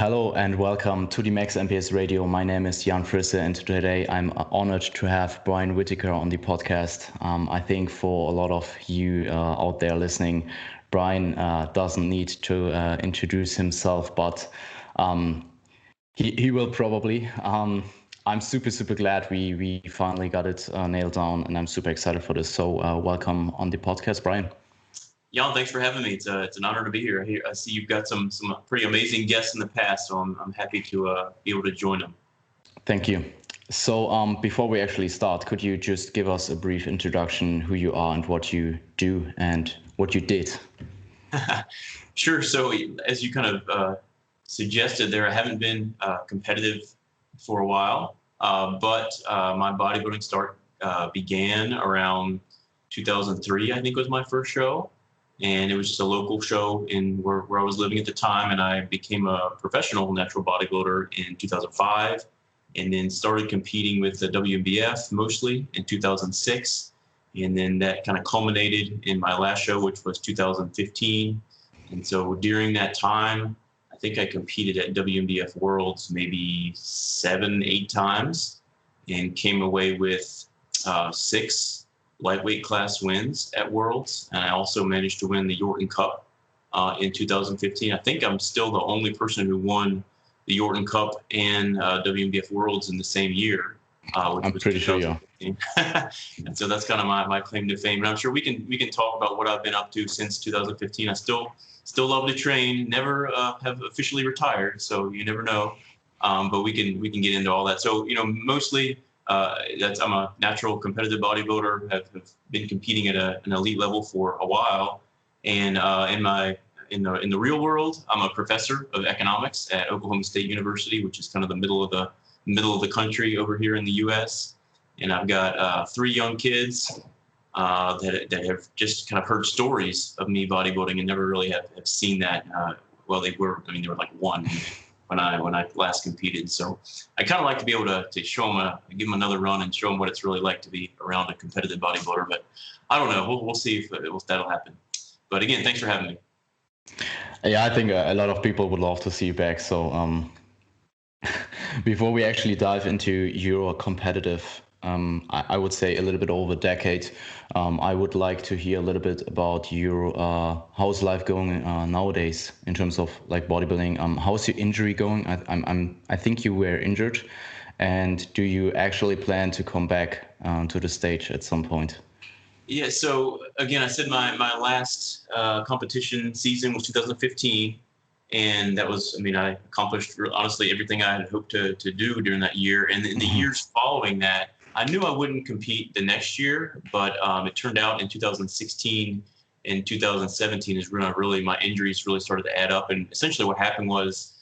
Hello and welcome to the Max MPS Radio. My name is Jan Frisse, and today I'm honored to have Brian Whitacre on the podcast. I think for a lot of you out there listening, Brian doesn't need to introduce himself, but he will probably. I'm super glad we finally got it nailed down, and I'm super excited for this. So welcome on the podcast, Brian. Jan, thanks for having me. It's an honor to be here. I see you've got some pretty amazing guests in the past, so I'm happy to be able to join them. Thank you. So before we actually start, could you just give us a brief introduction, who you are and what you do and what you did? Sure. So as you kind of suggested there, I haven't been competitive for a while, but my bodybuilding start began around 2003, I think was my first show. And it was just a local show in where I was living at the time. And I became a professional natural bodybuilder in 2005, and then started competing with the WNBF mostly in 2006. And then that kind of culminated in my last show, which was 2015. And so during that time, I think I competed at WNBF Worlds maybe 7-8 times and came away with 6 lightweight class wins at Worlds, and I also managed to win the Yorton Cup in 2015. I think I'm still the only person who won the Yorton Cup and WNBF Worlds in the same year. I'm pretty sure, yeah. And so that's kind of my claim to fame. And I'm sure we can talk about what I've been up to since 2015. I still love to train. Never have officially retired, so you never know. But we can get into all that. So mostly. I'm a natural competitive bodybuilder. Have been competing at an elite level for a while, and in the real world, I'm a professor of economics at Oklahoma State University, which is kind of the middle of the country over here in the U.S. And I've got 3 young kids that have just kind of heard stories of me bodybuilding and never really have seen that. They were like 1. When I last competed. So I kind of like to be able to show them, give them another run and show them what it's really like to be around a competitive bodybuilder. But I don't know. We'll see if that'll happen. But again, thanks for having me. Yeah, I think a lot of people would love to see you back. So before we actually dive into your competitive, I would say a little bit over a decade, I would like to hear a little bit about your how's life going nowadays in terms of like bodybuilding. How's your injury going? I think you were injured, and do you actually plan to come back to the stage at some point? Yeah. So again, I said my last competition season was 2015. And that was, I accomplished honestly everything I had hoped to do during that year. And in the years following that, I knew I wouldn't compete the next year, but it turned out in 2016 and 2017 is when my injuries really started to add up. And essentially what happened was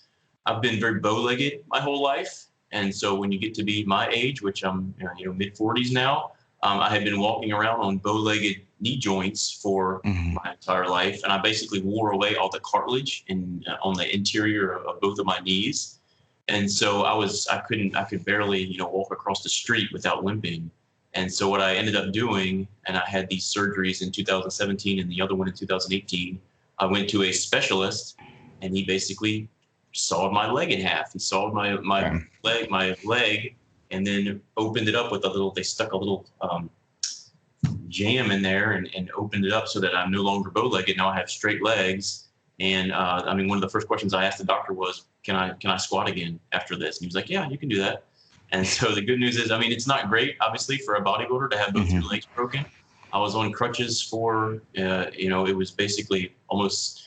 I've been very bow-legged my whole life. And so when you get to be my age, which I'm mid-40s now, I had been walking around on bow-legged knee joints for my entire life, and I basically wore away all the cartilage on the interior of both of my knees. And so I could barely walk across the street without limping. And so what I ended up doing, and I had these surgeries in 2017 and the other one in 2018, I went to a specialist, and he basically sawed my leg in half. He sawed my leg, and then opened it up with they stuck a little jam in there and opened it up so that I'm no longer bow-legged. Now I have straight legs. And one of the first questions I asked the doctor was, can I squat again after this? And he was like, yeah, you can do that. And so the good news is, it's not great, obviously, for a bodybuilder to have both your legs broken. I was on crutches for, it was basically it was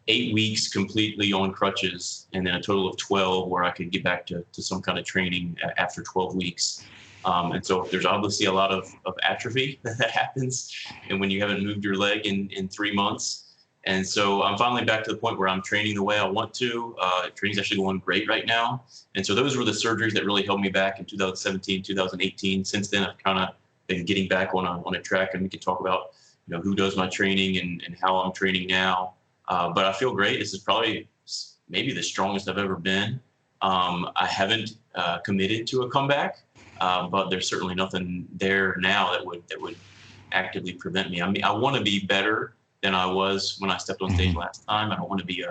8 weeks completely on crutches, and then a total of 12 where I could get back to some kind of training after 12 weeks. And so there's obviously a lot of atrophy that happens, and when you haven't moved your leg in 3 months. And so I'm finally back to the point where I'm training the way I want to. Training's actually going great right now. And so those were the surgeries that really held me back in 2017, 2018. Since then, I've kind of been getting back on a track, and we can talk about who does my training and how I'm training now. But I feel great. This is probably maybe the strongest I've ever been. I haven't committed to a comeback, but there's certainly nothing there now that would actively prevent me. I want to be better than I was when I stepped on stage last time. I don't want to be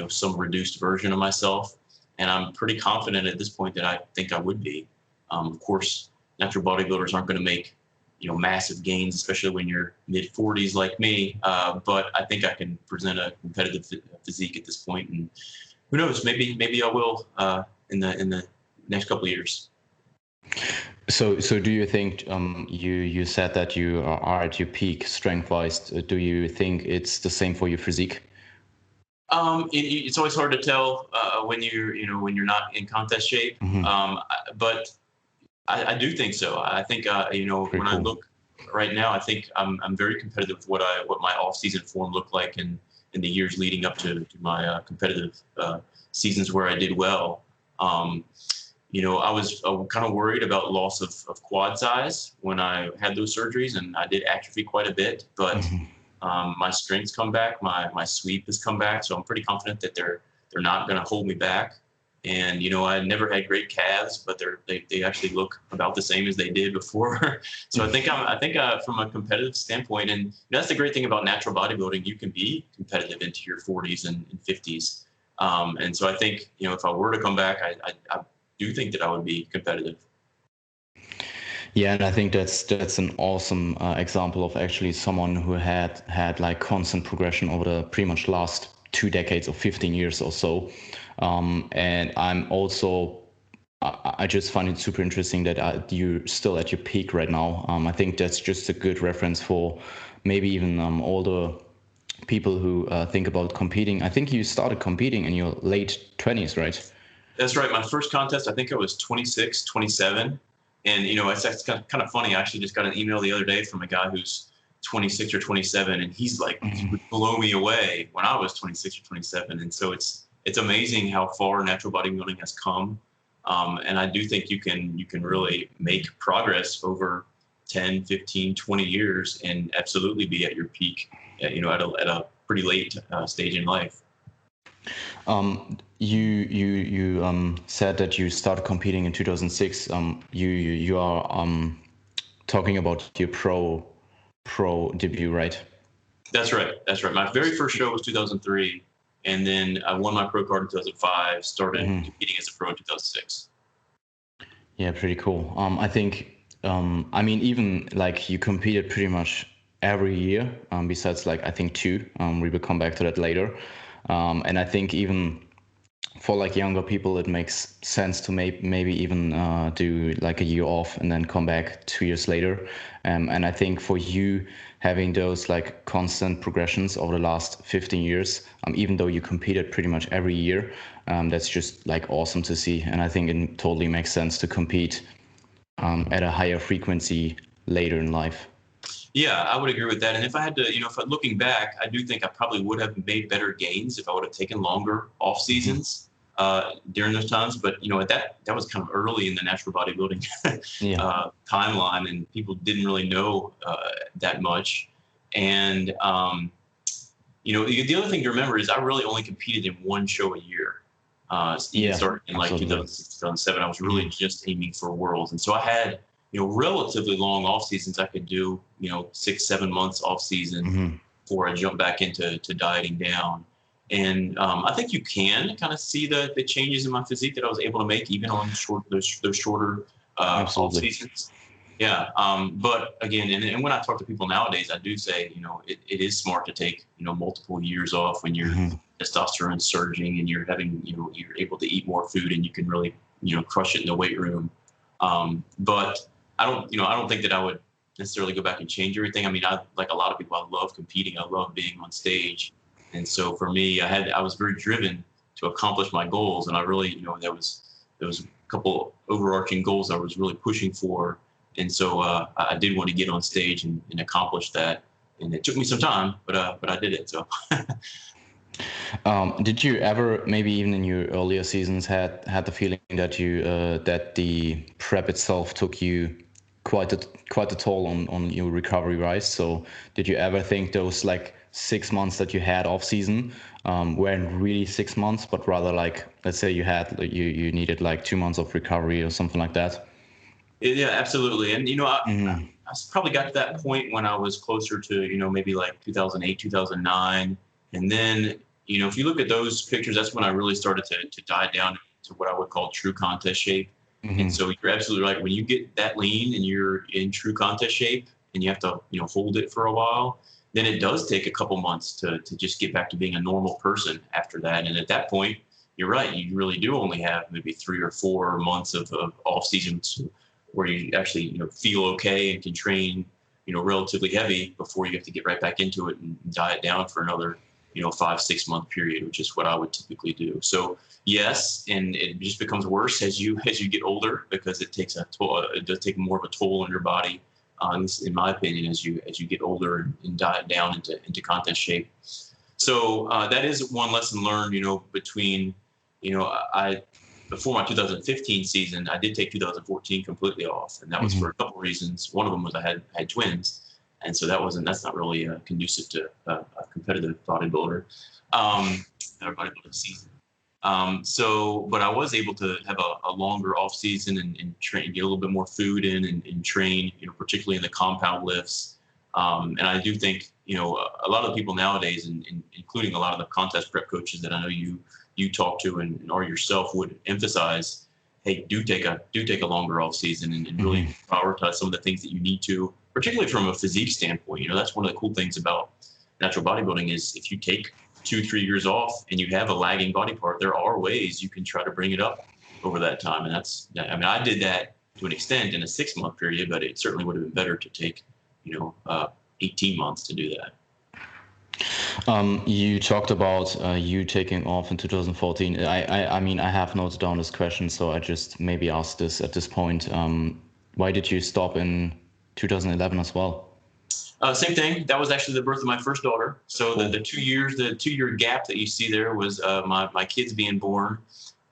some reduced version of myself. And I'm pretty confident at this point that I think I would be. Of course, natural bodybuilders aren't going to make, massive gains, especially when you're mid 40s like me. But I think I can present a competitive physique at this point, and who knows? Maybe I will in the next couple of years. So do you think you said that you are at your peak strength-wise? Do you think it's the same for your physique? It's always hard to tell when you're not in contest shape. But I do think so. I think when I look right now, I think I'm very competitive with what my off-season form looked like in the years leading up to my competitive seasons where I did well. I was kind of worried about loss of quad size when I had those surgeries, and I did atrophy quite a bit. But my strength's come back, my sweep has come back, so I'm pretty confident that they're not going to hold me back. And I never had great calves, but they actually look about the same as they did before. So I think from a competitive standpoint, and that's the great thing about natural bodybuilding, you can be competitive into your 40s and 50s. And so I think if I were to come back, I do think that I would be competitive. Yeah, and I think that's an awesome example of actually someone who had like constant progression over the pretty much last 2 decades or 15 years or so. And I just find it super interesting that you're still at your peak right now. I think that's just a good reference for maybe even older people who think about competing. I think you started competing in your late 20s, right? That's right. My first contest, I think I was 26, 27. And, it's kind of funny. I actually just got an email the other day from a guy who's 26 or 27, and he's like, he would blow me away when I was 26 or 27. And so it's amazing how far natural bodybuilding has come. And I do think you can really make progress over 10, 15, 20 years and absolutely be at your peak, at a pretty late stage in life. You said that you started competing in 2006. You are talking about your pro debut, right? That's right. My very first show was 2003, and then I won my pro card in 2005. Started competing as a pro in 2006. Yeah, pretty cool. I think even like you competed pretty much every year. Besides like I think 2. We will come back to that later. And I think even for like younger people, it makes sense to maybe even do like a year off and then come back 2 years later. And I think for you having those like constant progressions over the last 15 years, even though you competed pretty much every year, that's just like awesome to see. And I think it totally makes sense to compete at a higher frequency later in life. Yeah, I would agree with that. And if I had to, if I'm looking back, I do think I probably would have made better gains if I would have taken longer off seasons during those times. But that was kind of early in the natural bodybuilding timeline, and people didn't really know that much. And the other thing to remember is I really only competed in one show a year. Starting in like 2006, 2007, I was really just aiming for worlds, and so I had relatively long off seasons. I could do 6-7 months off season before I jump back into dieting down. And I think you can kind of see the changes in my physique that I was able to make even on those shorter off seasons. Yeah. But again, and when I talk to people nowadays, I do say, it is smart to take, multiple years off when your testosterone's surging and you're having, you're able to eat more food and you can really, crush it in the weight room. But I don't think that I would necessarily go back and change everything. I mean, like a lot of people, I love competing. I love being on stage. And so for me, I was very driven to accomplish my goals. And I really, there was a couple overarching goals I was really pushing for. And so I did want to get on stage and accomplish that. And it took me some time, but I did it. So. Did you ever, maybe even in your earlier seasons, had the feeling that that the prep itself took you quite a toll on your recovery, right? So did you ever think those like 6 months that you had off season weren't really 6 months, but rather like, let's say you needed like 2 months of recovery or something like that? Yeah, absolutely. And I probably got to that point when I was closer to maybe like 2008, 2009, and then if you look at those pictures, that's when I really started to dive down to what I would call true contest shape. And so you're absolutely right. When you get that lean and you're in true contest shape and you have to, hold it for a while, then it does take a couple months to just get back to being a normal person after that. And at that point, you're right. You really do only have maybe 3 or 4 months of off seasons where you actually, feel okay and can train, relatively heavy before you have to get right back into it and diet down for another, 5-6 month period, which is what I would typically do. So yes, and it just becomes worse as you get older because it takes it does take more of a toll on your body. In my opinion, as you get older and diet down into contest shape. So that is one lesson learned, between, before my 2015 season, I did take 2014 completely off, and that was for a couple of reasons. One of them was I had twins, and so that's not really conducive to a competitive bodybuilder, or bodybuilding season. But I was able to have a longer off season and train, get a little bit more food in and train, particularly in the compound lifts. And I do think, a lot of the people nowadays, and including a lot of the contest prep coaches that I know you talk to and or yourself would emphasize, hey, do take a longer off season and really prioritize some of the things that you need to, particularly from a physique standpoint. That's one of the cool things about natural bodybuilding is if you take 2-3 years off and you have a lagging body part, there are ways you can try to bring it up over that time. And I did that to an extent in a 6-month period, but it certainly would have been better to take, 18 months to do that. You talked about you taking off in 2014. I have noted down this question, so I just maybe ask this at this point. Why did you stop in 2011 as well? Same thing. That was actually the birth of my first daughter. So the 2 year gap that you see there was my kids being born,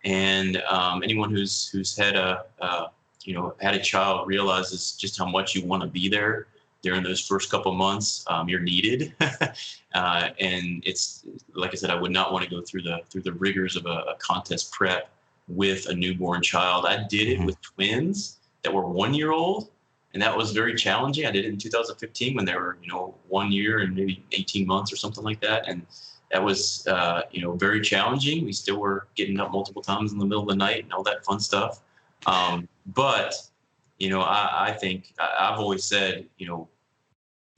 and anyone who's had a child realizes just how much you want to be there during those first couple months. You're needed, and it's like I said, I would not want to go through the rigors of a contest prep with a newborn child. I did it with twins that were 1 year old. And that was very challenging. I did it in 2015 when they were, 1 year and maybe 18 months or something like that. And that was, very challenging. We still were getting up multiple times in the middle of the night and all that fun stuff. But, I think I've always said,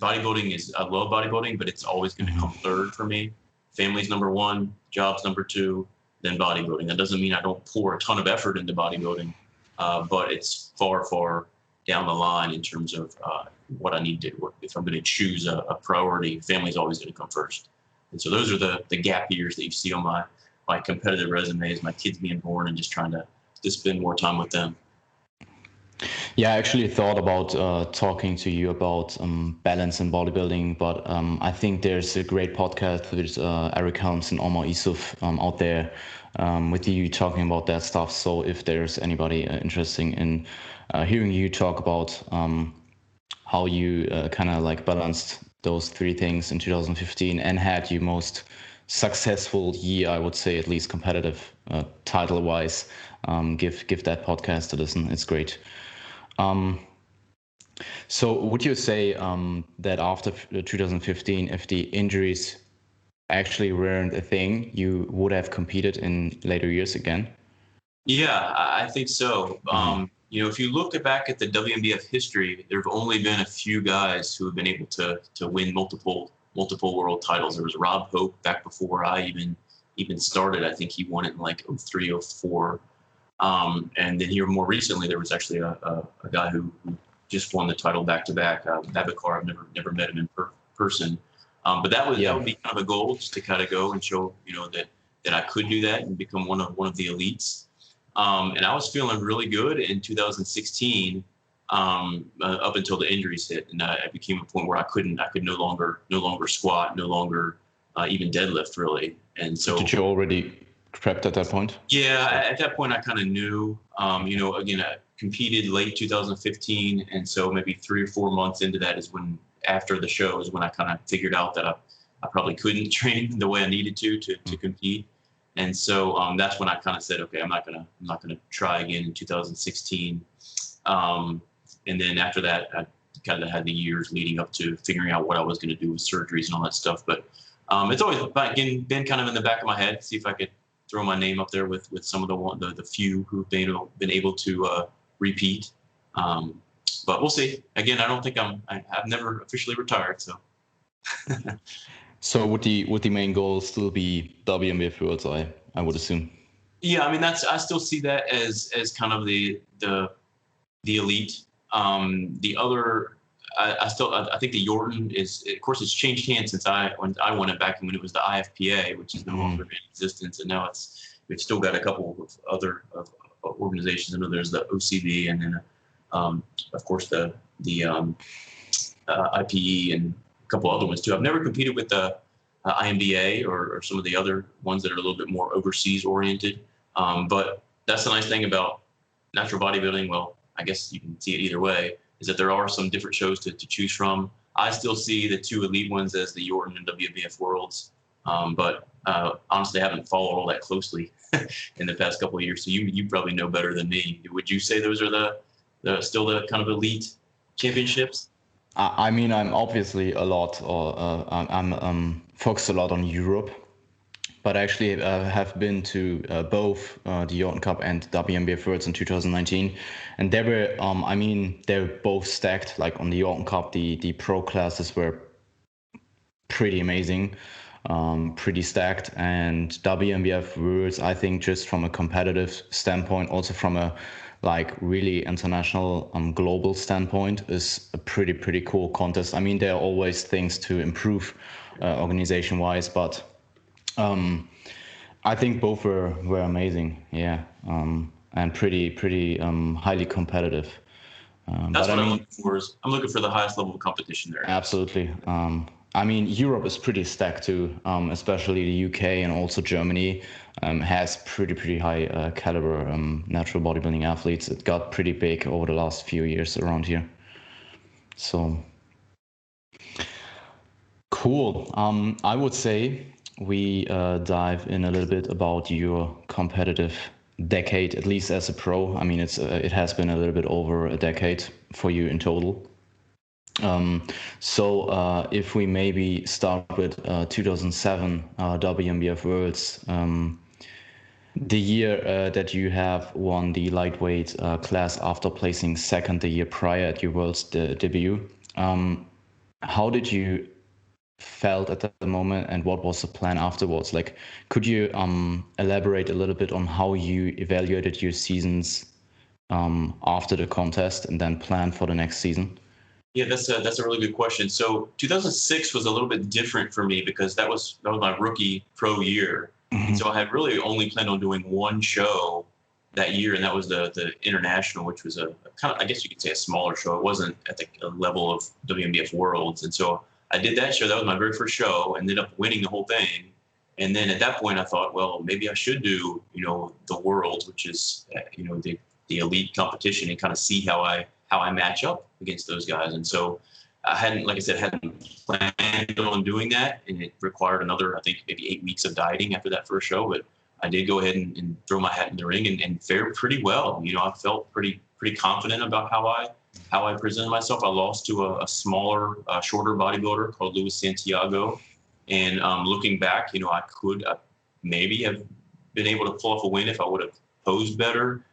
bodybuilding I love bodybuilding, but it's always going to come third for me. Family's number one, job's number two, then bodybuilding. That doesn't mean I don't pour a ton of effort into bodybuilding, but it's far, far down the line in terms of what I need to, if I'm going to choose a priority. Family's always going to come first. And so those are the gap years that you see on my competitive resumes, my kids being born and just trying to spend more time with them. Yeah, I actually thought about talking to you about balance in bodybuilding, but I think there's a great podcast with Eric Helms and Omar Isuf out there with you talking about that stuff. So if there's anybody interested in hearing you talk about how you kind of like balanced those three things in 2015 and had your most successful year, I would say, at least competitive title wise, give that podcast a listen. It's great. So would you say that after 2015, if the injuries actually weren't a thing, you would have competed in later years again? Yeah, I think so. If you look back at the WNBF history, there have only been a few guys who have been able to win multiple world titles. There was Rob Hope back before I even started. I think he won it in like 03, 04. And then here more recently, there was actually a guy who just won the title back-to-back. Babakar, I've never met him in person. But that would be kind of a goal, just to kind of go and show, that I could do that and become one of the elites. And I was feeling really good in 2016 up until the injuries hit, and I became a point where I could no longer squat, no longer even deadlift really. And so did you already prepped at that point? Yeah, at that point I kind of knew. Again, I competed late 2015, and so maybe 3 or 4 months into that is when, after the show, is when I kind of figured out that I probably couldn't train the way I needed to compete. And so that's when I kind of said, okay, I'm not gonna try again in 2016. And then after that, I kind of had the years leading up to figuring out what I was going to do with surgeries and all that stuff. But It's always been kind of in the back of my head, see if I could throw my name up there with some of the few who've been able to repeat. But we'll see. Again, I don't think I've never officially retired, so. So would the main goal still be WNBF Worlds? I would assume. Yeah, I mean I still see that as kind of the elite. The other, I think the Yorton is, of course, it's changed hands since when I won it back when it was the IFPA, which is no longer in existence, and now we've still got a couple of other organizations. I know there's the OCB, and then of course the IPE and a couple other ones too. I've never competed with the IMBA or some of the other ones that are a little bit more overseas oriented. But that's the nice thing about natural bodybuilding. Well, I guess you can see it either way, is that there are some different shows to choose from. I still see the two elite ones as the Yorton and WBF Worlds. But honestly, I haven't followed all that closely in the past couple of years. So you probably know better than me. Would you say those are still the kind of elite championships? I mean, I'm obviously I'm focused a lot on Europe, but actually have been to both the Yorton Cup and WNBF Worlds in 2019, and they were, I mean, they're both stacked. Like on the Yorton Cup, the pro classes were pretty amazing, pretty stacked, and WNBF Worlds, I think, just from a competitive standpoint, also from a really international global standpoint, is a pretty cool contest. I mean, there are always things to improve organization wise, but I think both were amazing, yeah, and pretty highly competitive. That's what I'm looking for. I'm looking for the highest level of competition there. Absolutely. I mean, Europe is pretty stacked too, especially the UK and also Germany has pretty high caliber natural bodybuilding athletes. It got pretty big over the last few years around here. So cool. I would say we dive in a little bit about your competitive decade, at least as a pro. I mean, it has been a little bit over a decade for you in total. So if we maybe start with 2007 WNBF Worlds, the year that you have won the lightweight class after placing second the year prior at your Worlds debut. How did you felt at the moment, and what was the plan afterwards? Like, could you elaborate a little bit on how you evaluated your seasons after the contest and then plan for the next season? Yeah, that's a really good question. So 2006 was a little bit different for me because that was my rookie pro year. Mm-hmm. And so I had really only planned on doing one show that year, and that was the international, which was a kind of, I guess you could say, a smaller show. It wasn't at the level of WNBF Worlds. And so I did that show. That was my very first show, and ended up winning the whole thing. And then at that point I thought, well, maybe I should do, the Worlds, which is, the elite competition, and kind of see how I match up against those guys. And so I hadn't planned on doing that, and it required another, I think, maybe 8 weeks of dieting after that first show. But I did go ahead and throw my hat in the ring and fared pretty well. I felt pretty confident about how I presented myself. I lost to a smaller, shorter bodybuilder called Luis Santiago. And looking back, I could maybe have been able to pull off a win if I would have posed better.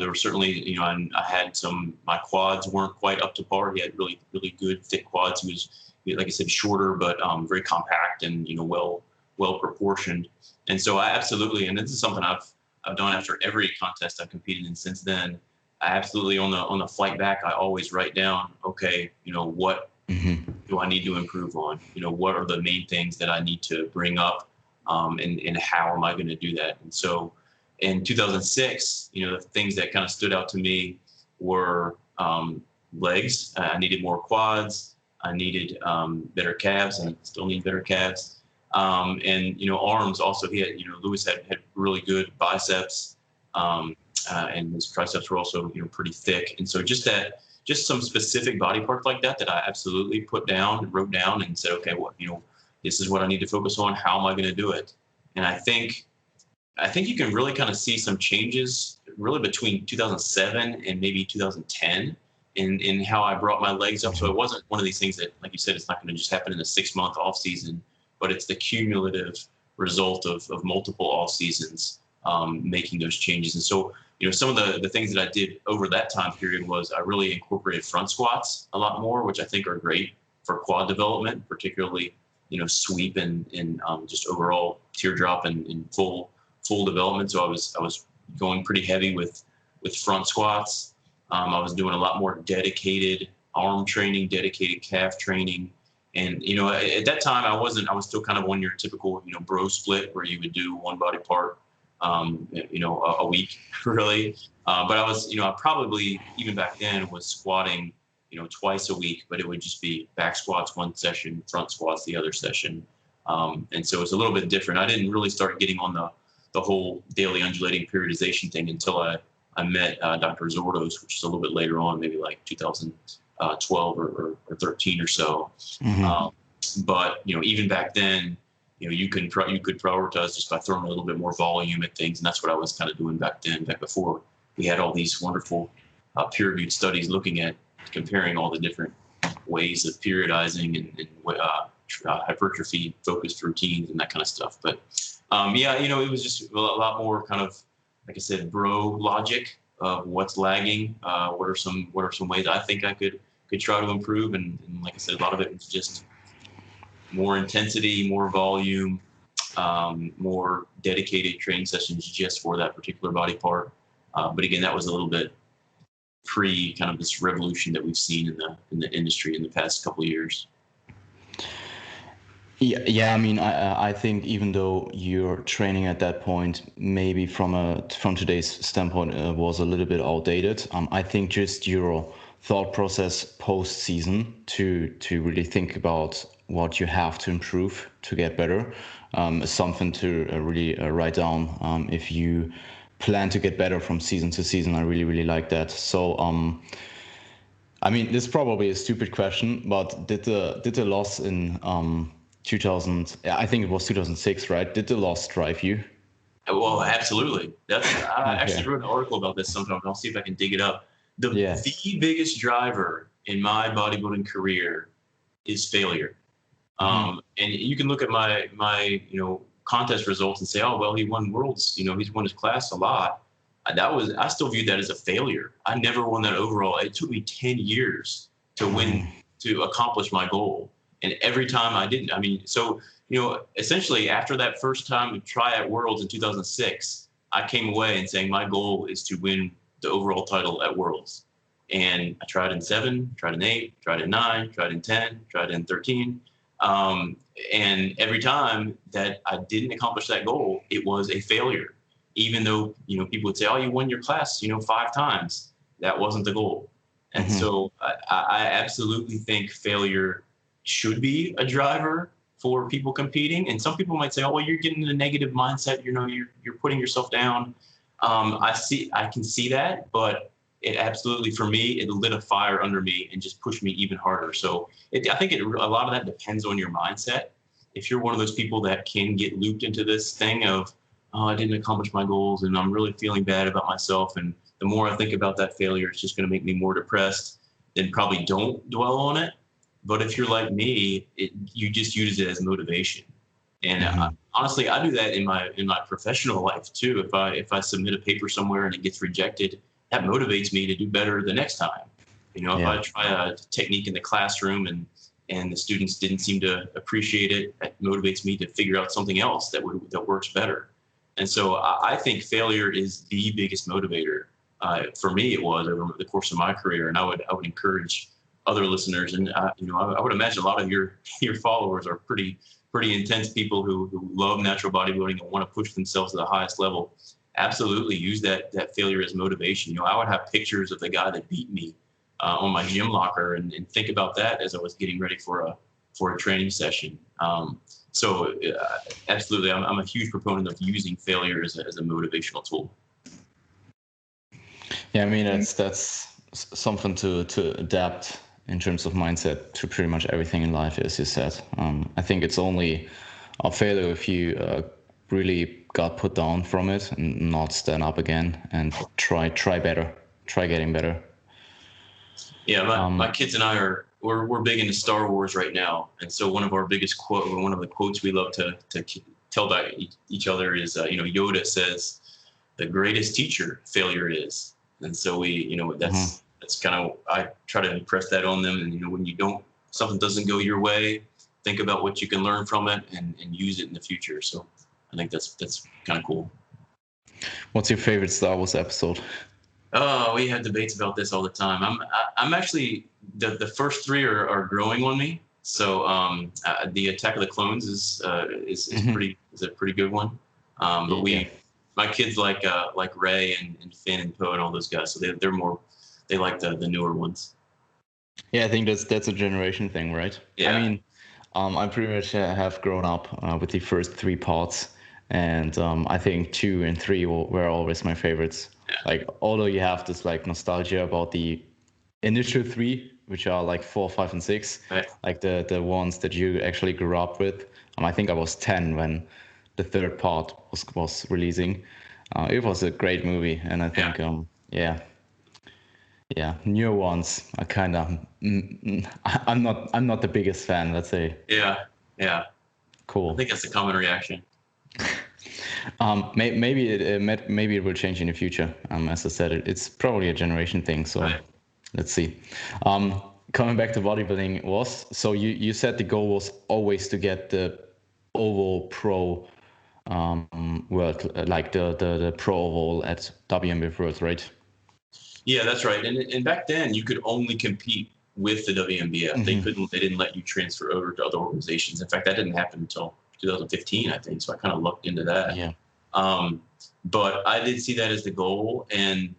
There were certainly, I had my quads weren't quite up to par. He had really, really good thick quads. He was, like I said, shorter, but very compact and, well proportioned. And so I absolutely, and this is something I've done after every contest I've competed in since then. I absolutely, on the flight back, I always write down, okay, what do I need to improve on? What are the main things that I need to bring up, and how am I going to do that? And so in 2006, the things that kind of stood out to me were legs. I needed more quads. I needed better calves, and still need better calves. And arms also. He had, Luis had really good biceps, and his triceps were also pretty thick. And so just some specific body parts like that I absolutely wrote down and said, okay, well, this is what I need to focus on. How am I going to do it? And I think you can really kind of see some changes really between 2007 and maybe 2010 in how I brought my legs up. So it wasn't one of these things that, like you said, it's not going to just happen in a 6-month off season. but it's the cumulative result of multiple off seasons making those changes. And so, some of the things that I did over that time period was I really incorporated front squats a lot more, which I think are great for quad development, particularly, sweep and just overall teardrop and full development. So I was going pretty heavy with front squats. I was doing a lot more dedicated arm training, dedicated calf training. And, at that time I was still kind of on your typical, bro split where you would do one body part, a week really. But I was, I probably even back then was squatting, twice a week, but it would just be back squats one session, front squats the other session. And so it's a little bit different. I didn't really start getting on the whole daily undulating periodization thing until I met Dr. Zordos, which is a little bit later on, maybe like 2012 or 13 or so. But even back then, you could prioritize just by throwing a little bit more volume at things, and that's what I was kind of doing back before we had all these wonderful peer-reviewed studies looking at comparing all the different ways of periodizing and hypertrophy focused routines and that kind of stuff. But it was just a lot more kind of, like I said, bro logic of what's lagging. What are some ways I think I could try to improve? And like I said, a lot of it was just more intensity, more volume, more dedicated training sessions just for that particular body part. But again, that was a little bit pre kind of this revolution that we've seen in the industry in the past couple of years. Yeah. I mean, I think even though your training at that point, maybe from today's standpoint, was a little bit outdated, I think just your thought process post season to really think about what you have to improve to get better is something to really write down if you plan to get better from season to season. I really like that. So I mean, this is probably a stupid question, but did the loss in 2000, I think it was 2006, right? Did the loss drive you? Well, absolutely. I actually wrote an article about this sometime. I'll see if I can dig it up. The biggest driver in my bodybuilding career is failure. And you can look at my contest results and say, oh, well, he won worlds, he's won his class a lot. I still viewed that as a failure. I never won that overall. It took me 10 years to win, to accomplish my goal. And every time I didn't, essentially after that first time to try at Worlds in 2006, I came away and saying my goal is to win the overall title at Worlds. And I tried in 7, tried in 8, tried in 9, tried in 10, tried in 13. And every time that I didn't accomplish that goal, it was a failure. Even though, people would say, oh, you won your class, 5 times. That wasn't the goal. And so I absolutely think failure should be a driver for people competing. And some people might say, oh, well, you're getting in a negative mindset. You're putting yourself down. I can see that, but it absolutely, for me, it lit a fire under me and just pushed me even harder. So I think a lot of that depends on your mindset. If you're one of those people that can get looped into this thing of, oh, I didn't accomplish my goals and I'm really feeling bad about myself, and the more I think about that failure, it's just going to make me more depressed, then probably don't dwell on it. But if you're like me, you just use it as motivation. And honestly, I do that in my professional life too. If I submit a paper somewhere and it gets rejected, that motivates me to do better the next time. If I try a technique in the classroom and the students didn't seem to appreciate it, that motivates me to figure out something else that works better. And so I think failure is the biggest motivator. For me, it was over the course of my career, and I would encourage other listeners, and I would imagine a lot of your followers are pretty intense people who love natural bodybuilding and want to push themselves to the highest level. Absolutely use that failure as motivation. I would have pictures of the guy that beat me on my gym locker and think about that as I was getting ready for a training session. So absolutely, I'm a huge proponent of using failure as a motivational tool. Yeah, I mean that's something to adapt in terms of mindset to pretty much everything in life, as you said. I think it's only a failure if you really got put down from it and not stand up again and try better, try getting better. Yeah, my kids and I are we're big into Star Wars right now, and so one of the quotes we love to tell about each other is, Yoda says, "The greatest teacher failure is," and so that's kind of, I try to impress that on them. And when something doesn't go your way, think about what you can learn from it and use it in the future. So I think that's kind of cool. What's your favorite Star Wars episode? Oh, we have debates about this all the time. I'm actually, the first three are growing on me. So the Attack of the Clones is a pretty good one. But my kids like Rey and Finn and Poe and all those guys. So they like the newer ones. Yeah, I think that's a generation thing, right? Yeah. I mean, I pretty much have grown up with the first three parts, and I think 2 and 3 were always my favorites. Yeah. Like, although you have this like nostalgia about the initial 3, which are like 4, 5, and 6, right, like the ones that you actually grew up with. I think I was 10 when the third part was releasing. It was a great movie, and I think newer ones are kind of I'm not the biggest fan, let's say. Yeah. Cool. I think that's a common reaction. Maybe it will change in the future. As I said, it's probably a generation thing. So right. Let's see. Coming back to bodybuilding, so you said the goal was always to get the overall pro world, like the pro overall at WNBF World, right? Yeah, that's right. And back then you could only compete with the WNBF. Mm-hmm. They didn't let you transfer over to other organizations. In fact, that didn't happen until 2015, I think. So I kind of looked into that. Yeah. But I did see that as the goal. And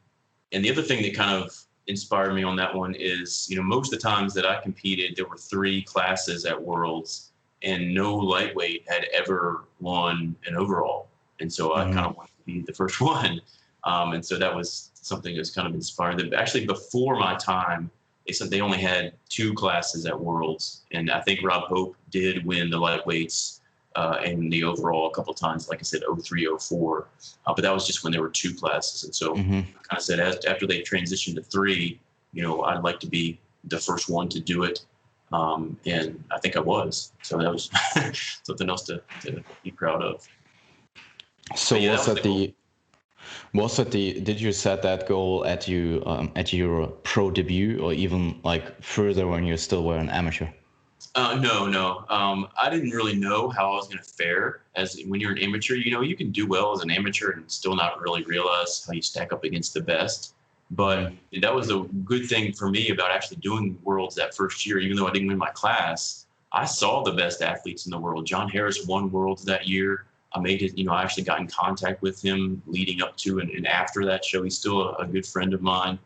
the other thing that kind of inspired me on that one is, most of the times that I competed, there were 3 classes at Worlds, and no lightweight had ever won an overall. And so I kind of wanted to be the first one. And so that was something that's kind of inspired them. Actually, before my time, they said they only had 2 classes at Worlds. And I think Rob Hope did win the lightweights and the overall a couple of times, like I said, 03, 04. But that was just when there were 2 classes. And so I kind of said, after they transitioned to 3, I'd like to be the first one to do it. And I think I was. So that was something else to be proud of. So did you set that goal at your pro debut, or even like further when you still were an amateur? No. I didn't really know how I was going to fare when you're an amateur. You can do well as an amateur and still not really realize how you stack up against the best. But that was a good thing for me about actually doing Worlds that first year. Even though I didn't win my class, I saw the best athletes in the world. John Harris won Worlds that year. I made it, I actually got in contact with him leading up to and after that show. He's still a good friend of mine.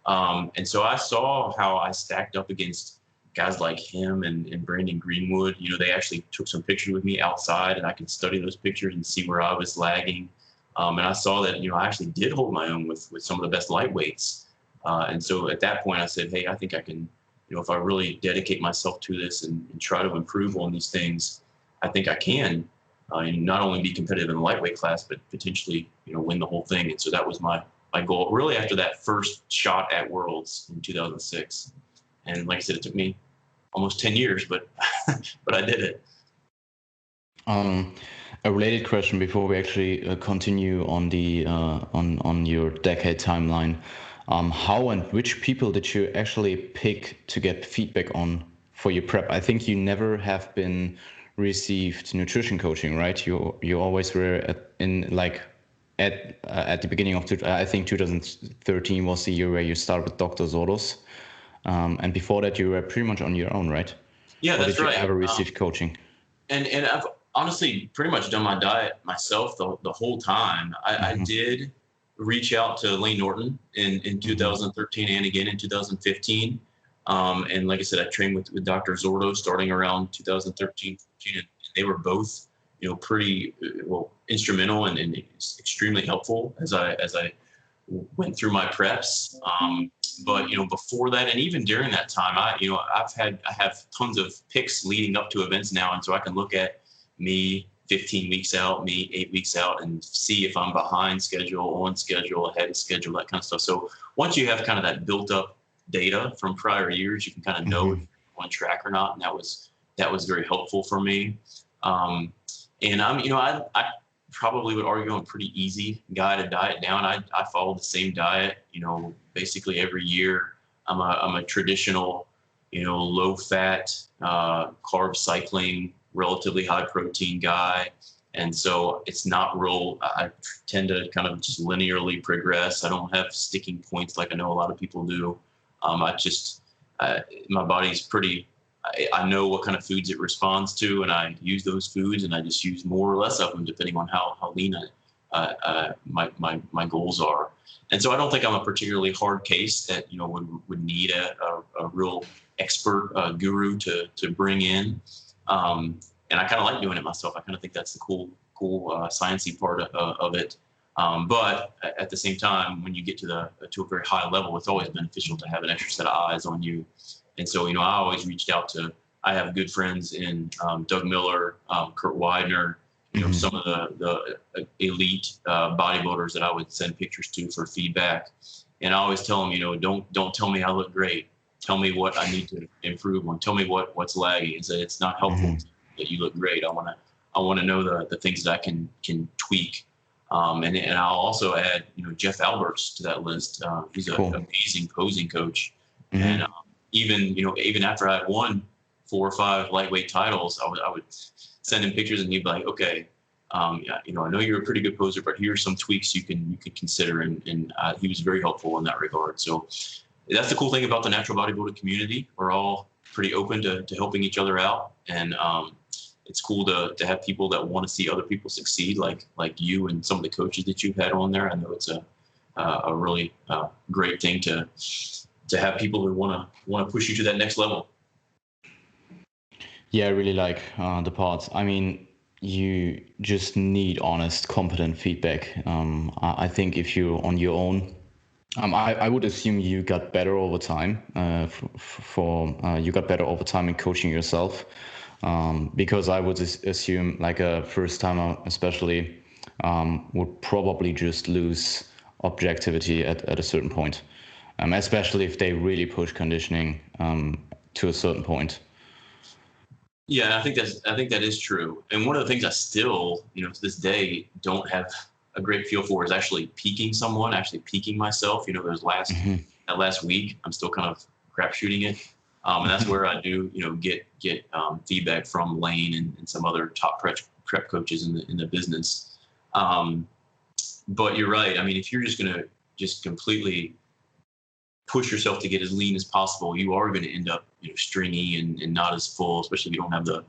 And so I saw how I stacked up against guys like him and Brandon Greenwood. They actually took some pictures with me outside, and I could study those pictures and see where I was lagging. And I saw that, I actually did hold my own with some of the best lightweights. And so at that point I said, hey, I think I can, if I really dedicate myself to this and try to improve on these things, I think I can not only be competitive in the lightweight class, but potentially, win the whole thing. And so that was my goal really after that first shot at Worlds in 2006. And like I said, it took me almost 10 years, but I did it. A related question before we actually continue on the on your decade timeline. How and which people did you actually pick to get feedback on for your prep? I think you never have been received nutrition coaching, right? You always were at the beginning of I think 2013 was the year where you started with Dr. Zoros. And before that, you were pretty much on your own, right? Yeah, that's right. Did you ever receive coaching? And I've honestly pretty much done my diet myself the whole time. I did reach out to Lane Norton in 2013 and again in 2015. And like I said, I trained with Dr. Zordo starting around 2013, 14, and they were both, pretty instrumental and extremely helpful as I went through my preps. But before that, and even during that time, I have tons of picks leading up to events now, and so I can look at me 15 weeks out, me 8 weeks out, and see if I'm behind schedule, on schedule, ahead of schedule, that kind of stuff. So once you have kind of that built up data from prior years, you can kind of know if you're on track or not. And that was very helpful for me. And I probably would argue I'm a pretty easy guy to diet down. I follow the same diet, basically every year. I'm a traditional, low fat, carb cycling, relatively high protein guy. And so it's not real, I tend to kind of just linearly progress. I don't have sticking points like I know a lot of people do. My body's pretty, I know what kind of foods it responds to, and I use those foods, and I just use more or less of them depending on how lean my goals are. And so I don't think I'm a particularly hard case that would need a real expert guru to bring in. And I kind of like doing it myself. I kind of think that's the cool sciencey part of it. But at the same time, when you get to a very high level, it's always beneficial to have an extra set of eyes on you. And so, I always reached out I have good friends in Doug Miller, Kurt Widener, some of the elite bodybuilders that I would send pictures to for feedback. And I always tell them, don't tell me I look great. Tell me what I need to improve on. Tell me what's lagging. And so it's not helpful that you look great. I want to know the things that I can tweak. And I'll also add, Jeff Alberts to that list. He's an amazing posing coach. And even after I had won 4 or 5 lightweight titles, I would send him pictures, and he'd be like, okay, I know you're a pretty good poser, but here's some tweaks you could consider. And he was very helpful in that regard. So that's the cool thing about the natural bodybuilding community. We're all pretty open to helping each other out. And it's cool to have people that want to see other people succeed, like you and some of the coaches that you've had on there. I know it's a really great thing to have people who want to push you to that next level. Yeah, I really like the parts. I mean, you just need honest, competent feedback. I think if you're on your own, I would assume you got better over time. You got better over time in coaching yourself, because I would assume like a first timer, especially, would probably just lose objectivity at a certain point, especially if they really push conditioning to a certain point. Yeah, I think that is true. And one of the things I still, to this day, don't have a great feel for is actually peaking myself. There's that last week, I'm still kind of crapshooting it. And that's where I do, get feedback from Lane and some other top prep coaches in the business. But you're right. I mean, if you're just going to completely push yourself to get as lean as possible, you are going to end up, stringy and not as full, especially if you don't have the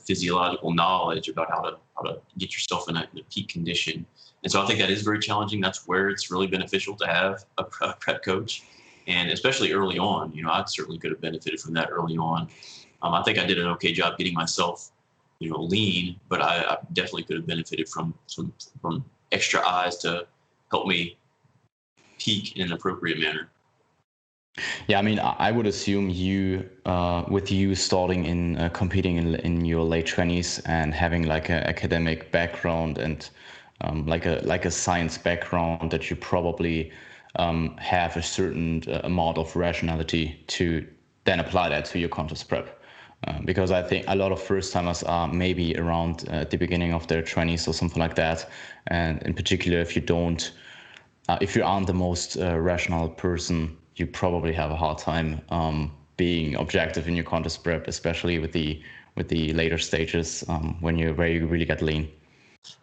physiological knowledge about how to get yourself in a peak condition. And so I think that is very challenging. That's where it's really beneficial to have a prep coach, and especially early on. I certainly could have benefited from that early on. I think I did an okay job getting myself, lean, but I definitely could have benefited from extra eyes to help me peak in an appropriate manner. Yeah, I mean, I would assume you, with you starting in competing in your late 20s and having like an academic background and like a science background, that you probably have a certain amount of rationality to then apply that to your contest prep. Because I think a lot of first timers are maybe around the beginning of their 20s or something like that, and in particular, if you aren't the most rational person, you probably have a hard time being objective in your contest prep, especially with the later stages when you really get lean.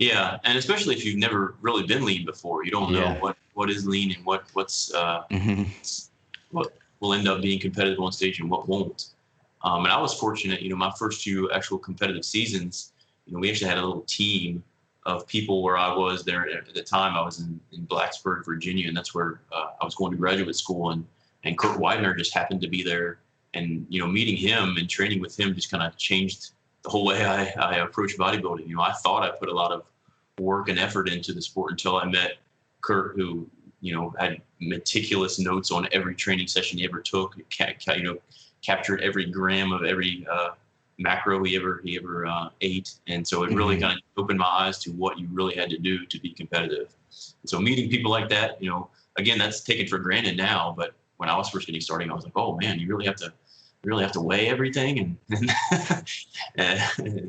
Yeah, and especially if you've never really been lean before, you don't know what is lean and what will end up being competitive on stage and what won't. And I was fortunate, my first few actual competitive seasons, we actually had a little team of people where I was there at the time. I was in Blacksburg, Virginia, and that's where I was going to graduate school. And Kurt Widener just happened to be there, and meeting him and training with him just kind of changed the whole way I approach bodybuilding. I thought I put a lot of work and effort into the sport until I met Kurt, who had meticulous notes on every training session he ever took. Captured every gram of every macro he ever ate. And so it really kind of opened my eyes to what you really had to do to be competitive. And so meeting people like that, again, that's taken for granted now, but when I was first getting started, I was like, oh man, you really have to really have to weigh everything, and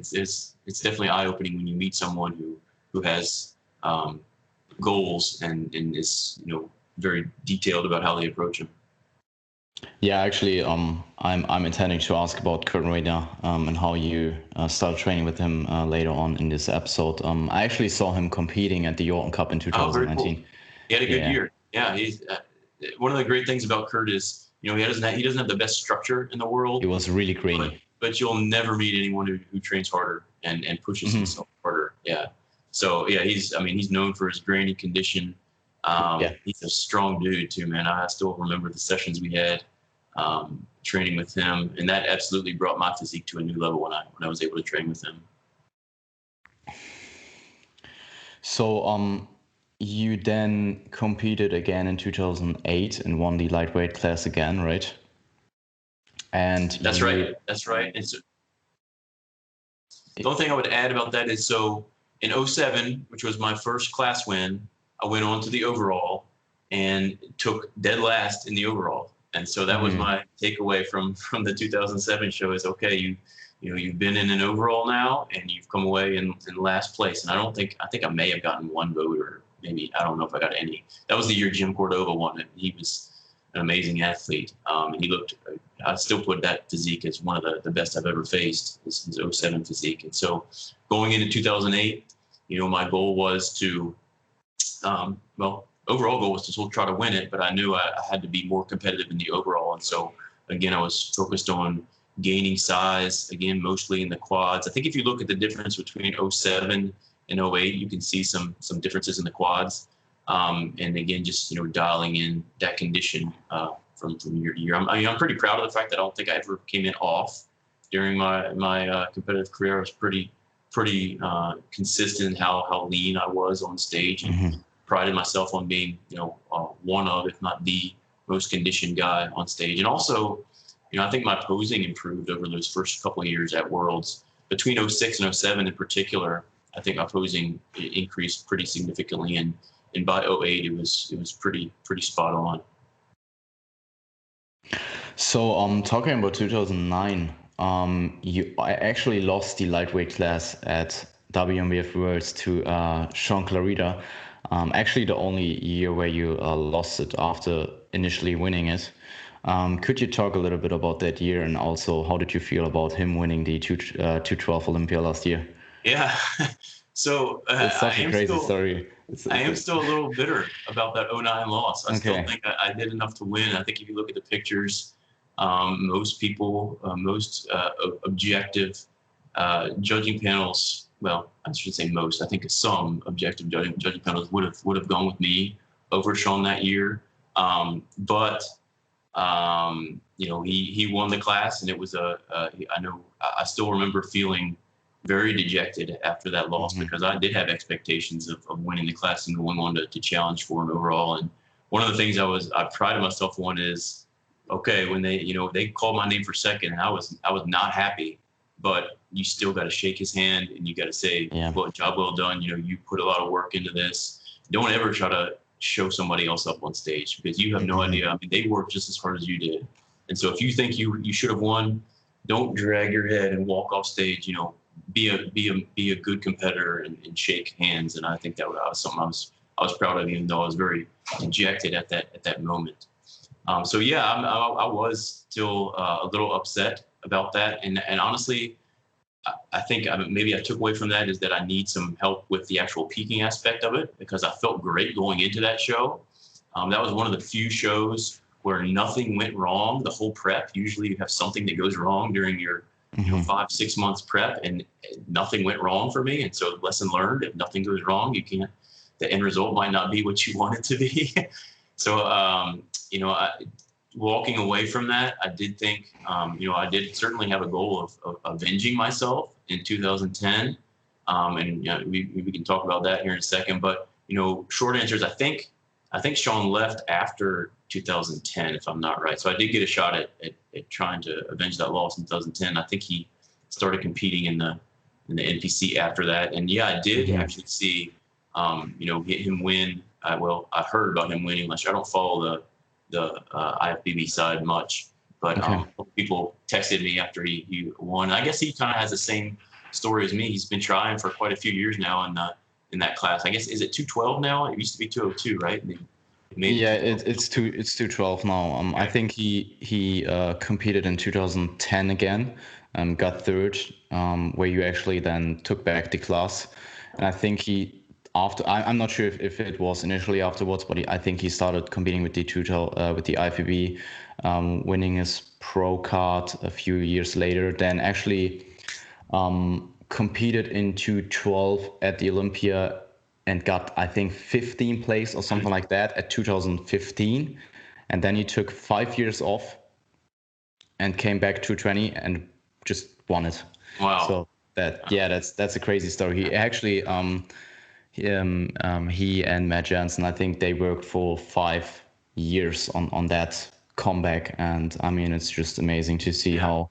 it's definitely eye opening when you meet someone who has goals and is very detailed about how they approach them. Yeah, actually, I'm intending to ask about Kurt Rader and how you started training with him later on in this episode. I actually saw him competing at the Yorton Cup in 2019. Oh, very cool. He had a good year. Yeah, he's one of the great things about Kurt is he doesn't have the best structure in the world. He was really grainy. But you'll never meet anyone who trains harder and pushes himself harder. Yeah. So yeah, he's known for his grainy condition. He's a strong dude too, man. I still remember the sessions we had training with him, and that absolutely brought my physique to a new level when I was able to train with him. So you then competed again in 2008 and won the lightweight class again, right? And that's right. And so, the only thing I would add about that is, so in 2007, which was my first class win, I went on to the overall and took dead last in the overall. And so that was my takeaway from the 2007 show is, okay, you've been in an overall now and you've come away in last place. And I think I may have gotten one vote, or maybe, I don't know if I got any. That was the year Jim Cordova won it. He was an amazing athlete. And he looked, I still put that physique as one of the best I've ever faced, his 2007 physique. And so going into 2008, my goal was to, overall goal was to still try to win it, but I knew I had to be more competitive in the overall. And so, again, I was focused on gaining size, again, mostly in the quads. I think if you look at the difference between 2007 and 2008, you can see some differences in the quads. And again, just, dialing in that condition from year to year. I'm pretty proud of the fact that I don't think I ever came in off during my competitive career. I was pretty consistent in how lean I was on stage, and prided myself on being, one of, if not the most conditioned guy on stage. And also, I think my posing improved over those first couple of years at Worlds. Between 2006 and 2007 in particular, I think my posing increased pretty significantly. And by 2008, it was pretty spot on. So talking about 2009, I actually lost the lightweight class at WMBF Worlds to Sean Clarida. Actually, the only year where you lost it after initially winning it. Could you talk a little bit about that year, and also how did you feel about him winning the 212 Olympia last year? Yeah, so it's such a crazy story. I am still a little bitter about that 2009 loss. I still think I did enough to win. I think if you look at the pictures, most people, most objective judging panels, well, I should say most, I think some objective judging panels would have gone with me over Sean that year. But he won the class, and it was I still remember feeling very dejected after that loss, because I did have expectations of winning the class and going on to challenge for an overall. And one of the things I prided myself on is, okay, when they called my name for second, and I was not happy, but you still got to shake his hand and you got to say, well, job well done. You put a lot of work into this. Don't ever try to show somebody else up on stage, because you have no idea. I mean, they worked just as hard as you did. And so if you think you should have won, don't drag your head and walk off stage. Be a good competitor and shake hands. And I think that was something I was proud of, even though I was very dejected at that moment. So yeah, I was still a little upset about that. And honestly, I think maybe I took away from that is that I need some help with the actual peaking aspect of it, because I felt great going into that show. That was one of the few shows where nothing went wrong the whole prep. Usually you have something that goes wrong during your 5-6 months prep, and nothing went wrong for me. And so lesson learned, if nothing goes wrong, the end result might not be what you want it to be. So, walking away from that, I did think, I did certainly have a goal of avenging myself in 2010. And we can talk about that here in a second. But, short answer is I think Sean left after 2010, if I'm not right. So I did get a shot at trying to avenge that loss in 2010. I think he started competing in the NPC after that. And yeah, I did actually see, get him win. I heard about him winning last year. I don't follow the IFBB side much, But Okay. people texted me after he won. I guess he kind of has the same story as me. He's been trying for quite a few years now in that class. I guess, is it 212 now? It used to be 202, right? Yeah, it's 212 now. Okay. I think he competed in 2010 again, got third, where you actually then took back the class, and I think he after I'm not sure if it was initially afterwards, but I think he started competing with the with the IFBB, winning his pro card a few years later. Then actually competed in 212 at the Olympia and got, I think, 15th place or something like that at 2015. And then he took 5 years off and came back 220 and just won it. Wow. So that's a crazy story. He actually he and Matt Jansen, I think they worked for 5 years on that comeback, and I mean it's just amazing to see how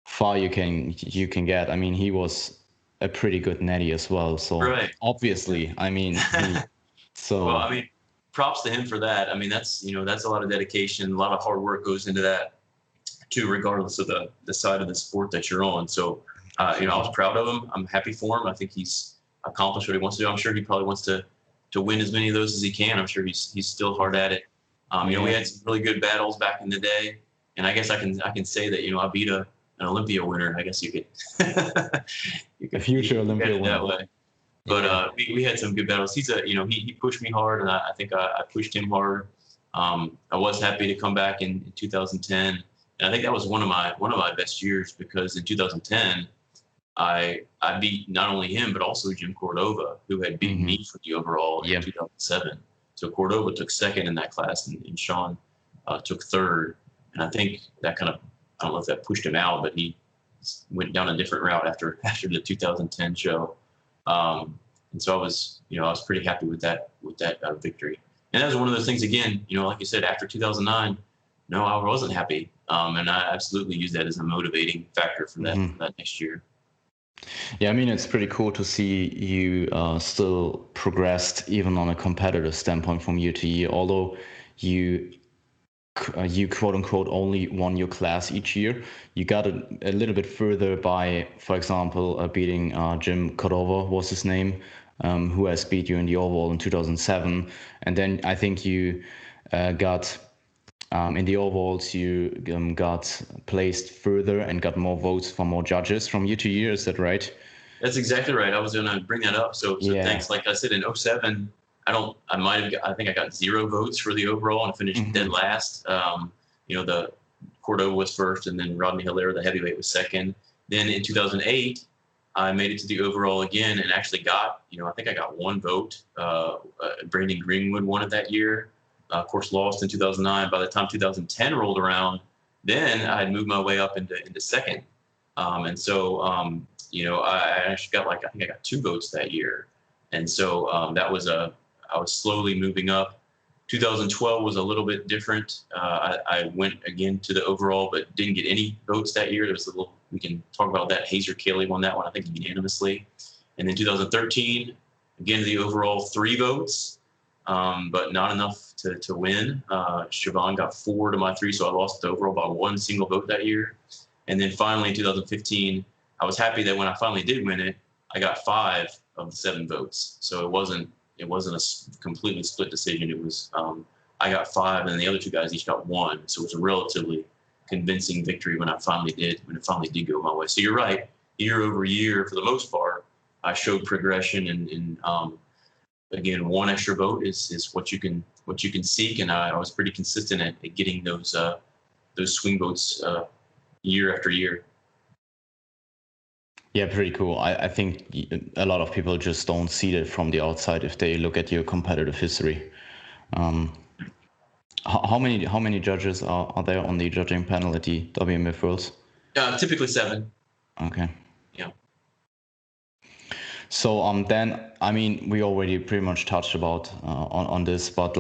far you can get. I mean, he was a pretty good netty as well. So obviously, I mean, well, I mean, props to him for that. I mean, that's a lot of dedication, a lot of hard work goes into that too, regardless of the side of the sport that you're on. So, I was proud of him. I'm happy for him. I think he's accomplished what he wants to do. I'm sure he probably wants to win as many of those as he can. I'm sure he's still hard at it. We had some really good battles back in the day, and I guess I can say that I beat an Olympia winner. I guess you could a future Olympia winner that way. But we had some good battles. He's he pushed me hard, and I think I pushed him hard. I was happy to come back in 2010, and I think that was one of my best years, because in 2010 I beat not only him but also Jim Cordova, who had beaten me for the overall in 2007. So Cordova took second in that class, and Sean took third. And I think that kind of, I don't know if that pushed him out, but he went down a different route after the 2010 show. And so I was pretty happy with that victory. And that was one of those things, again, like you said, after 2009, no, I wasn't happy. And I absolutely used that as a motivating factor for that next year. Yeah, I mean, it's pretty cool to see you still progressed even on a competitive standpoint from year to year, although you quote unquote only won your class each year. You got a little bit further by, for example, beating Jim Cordova was his name, who has beat you in the overall in 2007. And then I think you got in the overalls, you got placed further and got more votes from more judges from year to year. Is that right? That's exactly right. I was going to bring that up. So thanks. Like I said, in 2007, I think I got 0 votes for the overall and finished dead last. The Cordova was first, and then Rodney Hilaire, the heavyweight, was second. Then in 2008, I made it to the overall again and actually got, I think I got 1 vote. Brandon Greenwood won it that year. Of course, lost in 2009. By the time 2010 rolled around, then I had moved my way up into second. And so, I actually got I think I got 2 votes that year. And so I was slowly moving up. 2012 was a little bit different. I went again to the overall, but didn't get any votes that year. We can talk about that. Hazer Cayley won that one, I think, unanimously. And then 2013, again, the overall 3 votes. But not enough to win. Siobhan got 4 to my 3, so I lost the overall by 1 single vote that year. And then finally in 2015, I was happy that when I finally did win it, I got 5 of the 7 votes. So it wasn't a completely split decision. It was I got 5, and the other 2 guys each got 1. So it was a relatively convincing victory when it finally did go my way. So you're right. Year over year, for the most part, I showed progression and again, 1 extra vote is what you can seek, and I was pretty consistent at getting those swing votes year after year. Yeah, pretty cool. I think a lot of people just don't see that from the outside if they look at your competitive history. How many judges are there on the judging panel at the WMF Worlds? Typically 7. Okay. Yeah. So then, I mean, we already pretty much touched about on this, but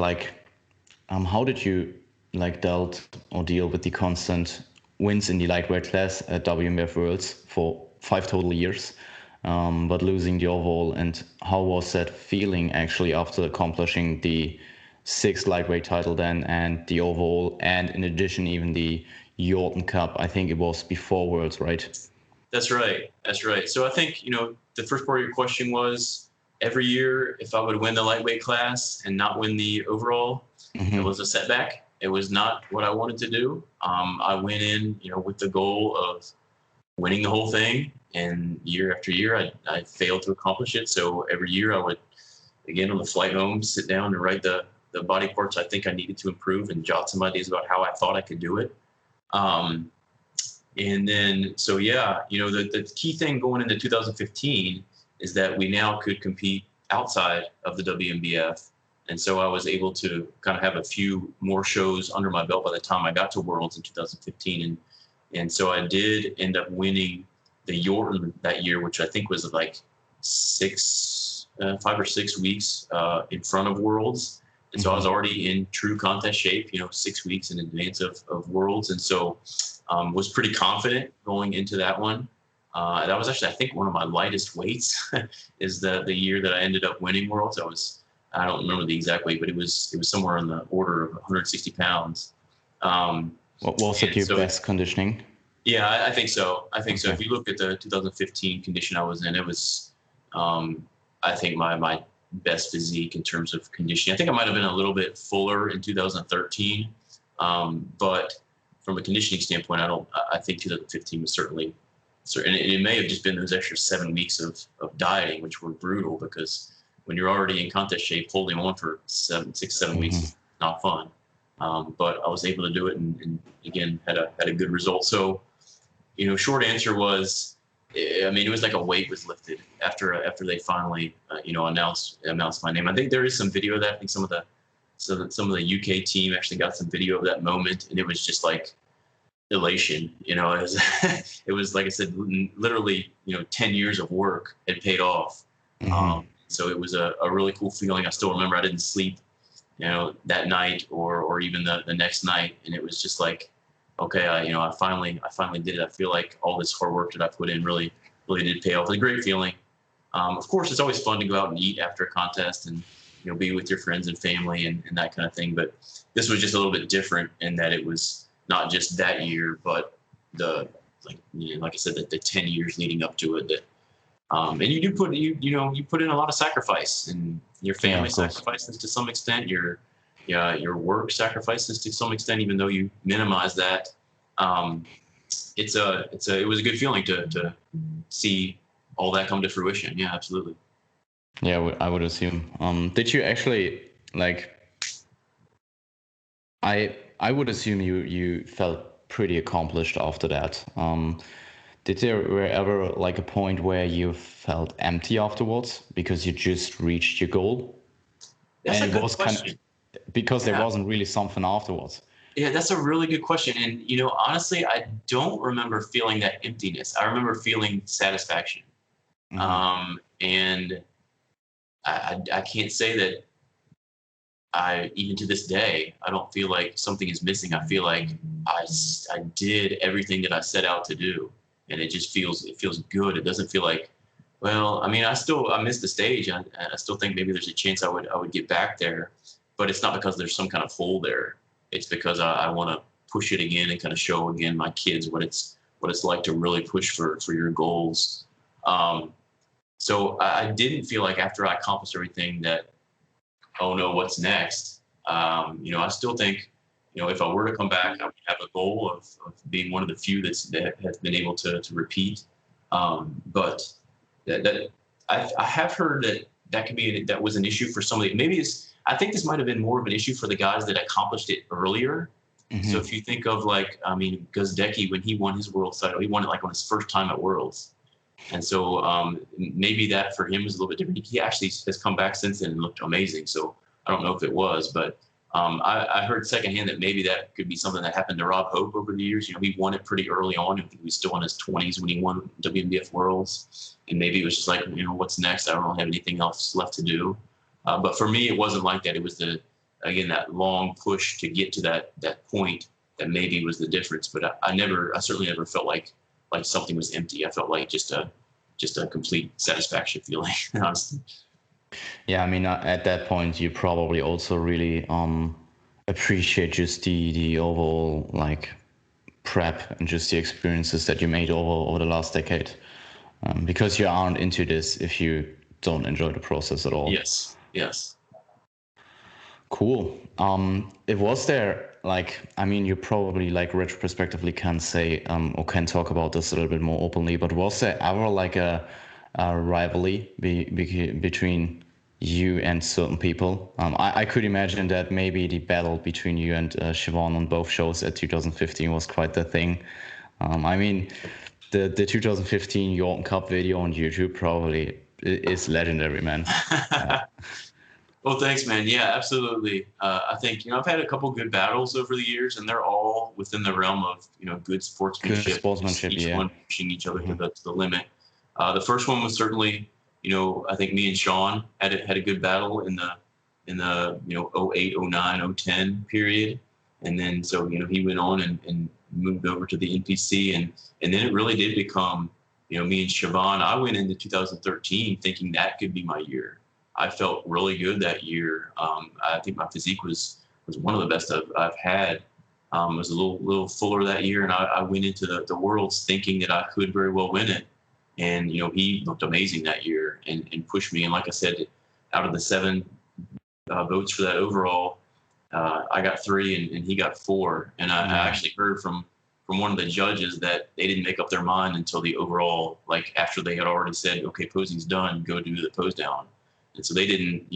how did you deal with the constant wins in the lightweight class at WMF Worlds for 5 total years, but losing the overall? And how was that feeling actually after accomplishing the 6th lightweight title then and the overall, and in addition even the Yorton Cup. I think it was before Worlds, right? That's right. That's right. So I think, the first part of your question was every year if I would win the lightweight class and not win the overall, it was a setback. It was not what I wanted to do. I went in, with the goal of winning the whole thing, and year after year, I failed to accomplish it. So every year I would, again, on the flight home, sit down and write the body parts I think I needed to improve and jot some ideas about how I thought I could do it. And then, so yeah, the key thing going into 2015 is that we now could compete outside of the WMBF. And so I was able to kind of have a few more shows under my belt by the time I got to Worlds in 2015. And so I did end up winning the Yorton that year, which I think was like 5 or 6 weeks in front of Worlds. And so I was already in true contest shape, 6 weeks in advance of Worlds. And so was pretty confident going into that one. That was actually, I think, one of my lightest weights is the year that I ended up winning Worlds. I don't remember the exact weight, but it was somewhere in the order of 160 pounds. What was it, your best conditioning? Yeah, I think so. So. If you look at the 2015 condition I was in, it was, I think, my best physique in terms of conditioning. I think I might have been a little bit fuller in 2013, but from a conditioning standpoint, I think 2015 was certainly, and it may have just been those extra 7 weeks of dieting, which were brutal, because when you're already in contest shape, holding on for 6, 7 weeks is not fun. But I was able to do it, and again had a good result. So, short answer was, it was like a weight was lifted after they finally announced my name. I think there is some video of that. I think some of the UK team actually got some video of that moment, and it was just like elation. It was like I said, literally 10 years of work had paid off. So it was a really cool feeling. I still remember I didn't sleep that night or even the next night, and it was just like, okay, I finally did it. I feel like all this hard work that I put in really did pay off. It's a great feeling. Of course, it's always fun to go out and eat after a contest and be with your friends and family and that kind of thing. But this was just a little bit different in that it was not just that year, but like I said, the 10 years leading up to it. That and you do put you put in a lot of sacrifice, and your family sacrifices to some extent. Your work sacrifices to some extent, even though you minimize that. It was a good feeling to see all that come to fruition. Yeah, absolutely. Yeah, I would assume. Did you actually I would assume you felt pretty accomplished after that. Did there ever a point where you felt empty afterwards because you just reached your goal? That's a good question. Because there wasn't really something afterwards. Yeah, that's a really good question. And, honestly, I don't remember feeling that emptiness. I remember feeling satisfaction. And I can't say that even to this day, I don't feel like something is missing. I feel like I did everything that I set out to do. And it feels good. It doesn't feel like, well, I missed the stage. I still think maybe there's a chance I would get back there. But it's not because there's some kind of hole there. It's because I want to push it again and kind of show again my kids what it's like to really push for your goals. So I didn't feel like after I accomplished everything that, oh no, what's next? I still think, if I were to come back, I would have a goal of being one of the few that has been able to repeat. But that I have heard that could be that was an issue for somebody. Maybe I think this might have been more of an issue for the guys that accomplished it earlier. So if you think of Guzdecki, when he won his world title, he won it on his first time at Worlds. And so maybe that for him was a little bit different. He actually has come back since then and looked amazing. So I don't know if it was, but I heard secondhand that maybe that could be something that happened to Rob Hope over the years. He won it pretty early on. He was still in his 20s when he won WMBF Worlds. And maybe it was just like, what's next? I don't really have anything else left to do. But for me, it wasn't like that. It was that long push to get to that point that maybe was the difference. But I certainly never felt like something was empty. I felt like just a complete satisfaction feeling, honestly. Yeah, at that point, you probably also really appreciate just the overall prep and just the experiences that you made over the last decade, because you aren't into this if you don't enjoy the process at all. Yes. Yes. Cool. It was there, like, I mean, you probably like retrospectively can say or can talk about this a little bit more openly, but was there ever like a rivalry between you and certain people? I could imagine that maybe the battle between you and Siobhan on both shows at 2015 was quite the thing. I mean, the 2015 Yorton Cup video on YouTube probably is legendary, man. Well, thanks, man. Yeah, absolutely. I think, I've had a couple good battles over the years, and they're all within the realm of, good sportsmanship. Good sportsmanship, each yeah. one pushing each other to the limit. The first one was certainly, I think me and Sean had a good battle in the 08, 09, 010 period. And then, so, he went on and moved over to the NPC. And then it really did become, me and Siobhan. I went into 2013 thinking that could be my year. I felt really good that year. I think my physique was one of the best I've had. I was a little fuller that year, and I went into the Worlds thinking that I could very well win it. And he looked amazing that year and pushed me. And like I said, out of the 7 votes for that overall, I got 3 and he got 4. And I actually heard from one of the judges that they didn't make up their mind until the overall, like after they had already said, okay, posing's done, go do the pose down. And so they didn't,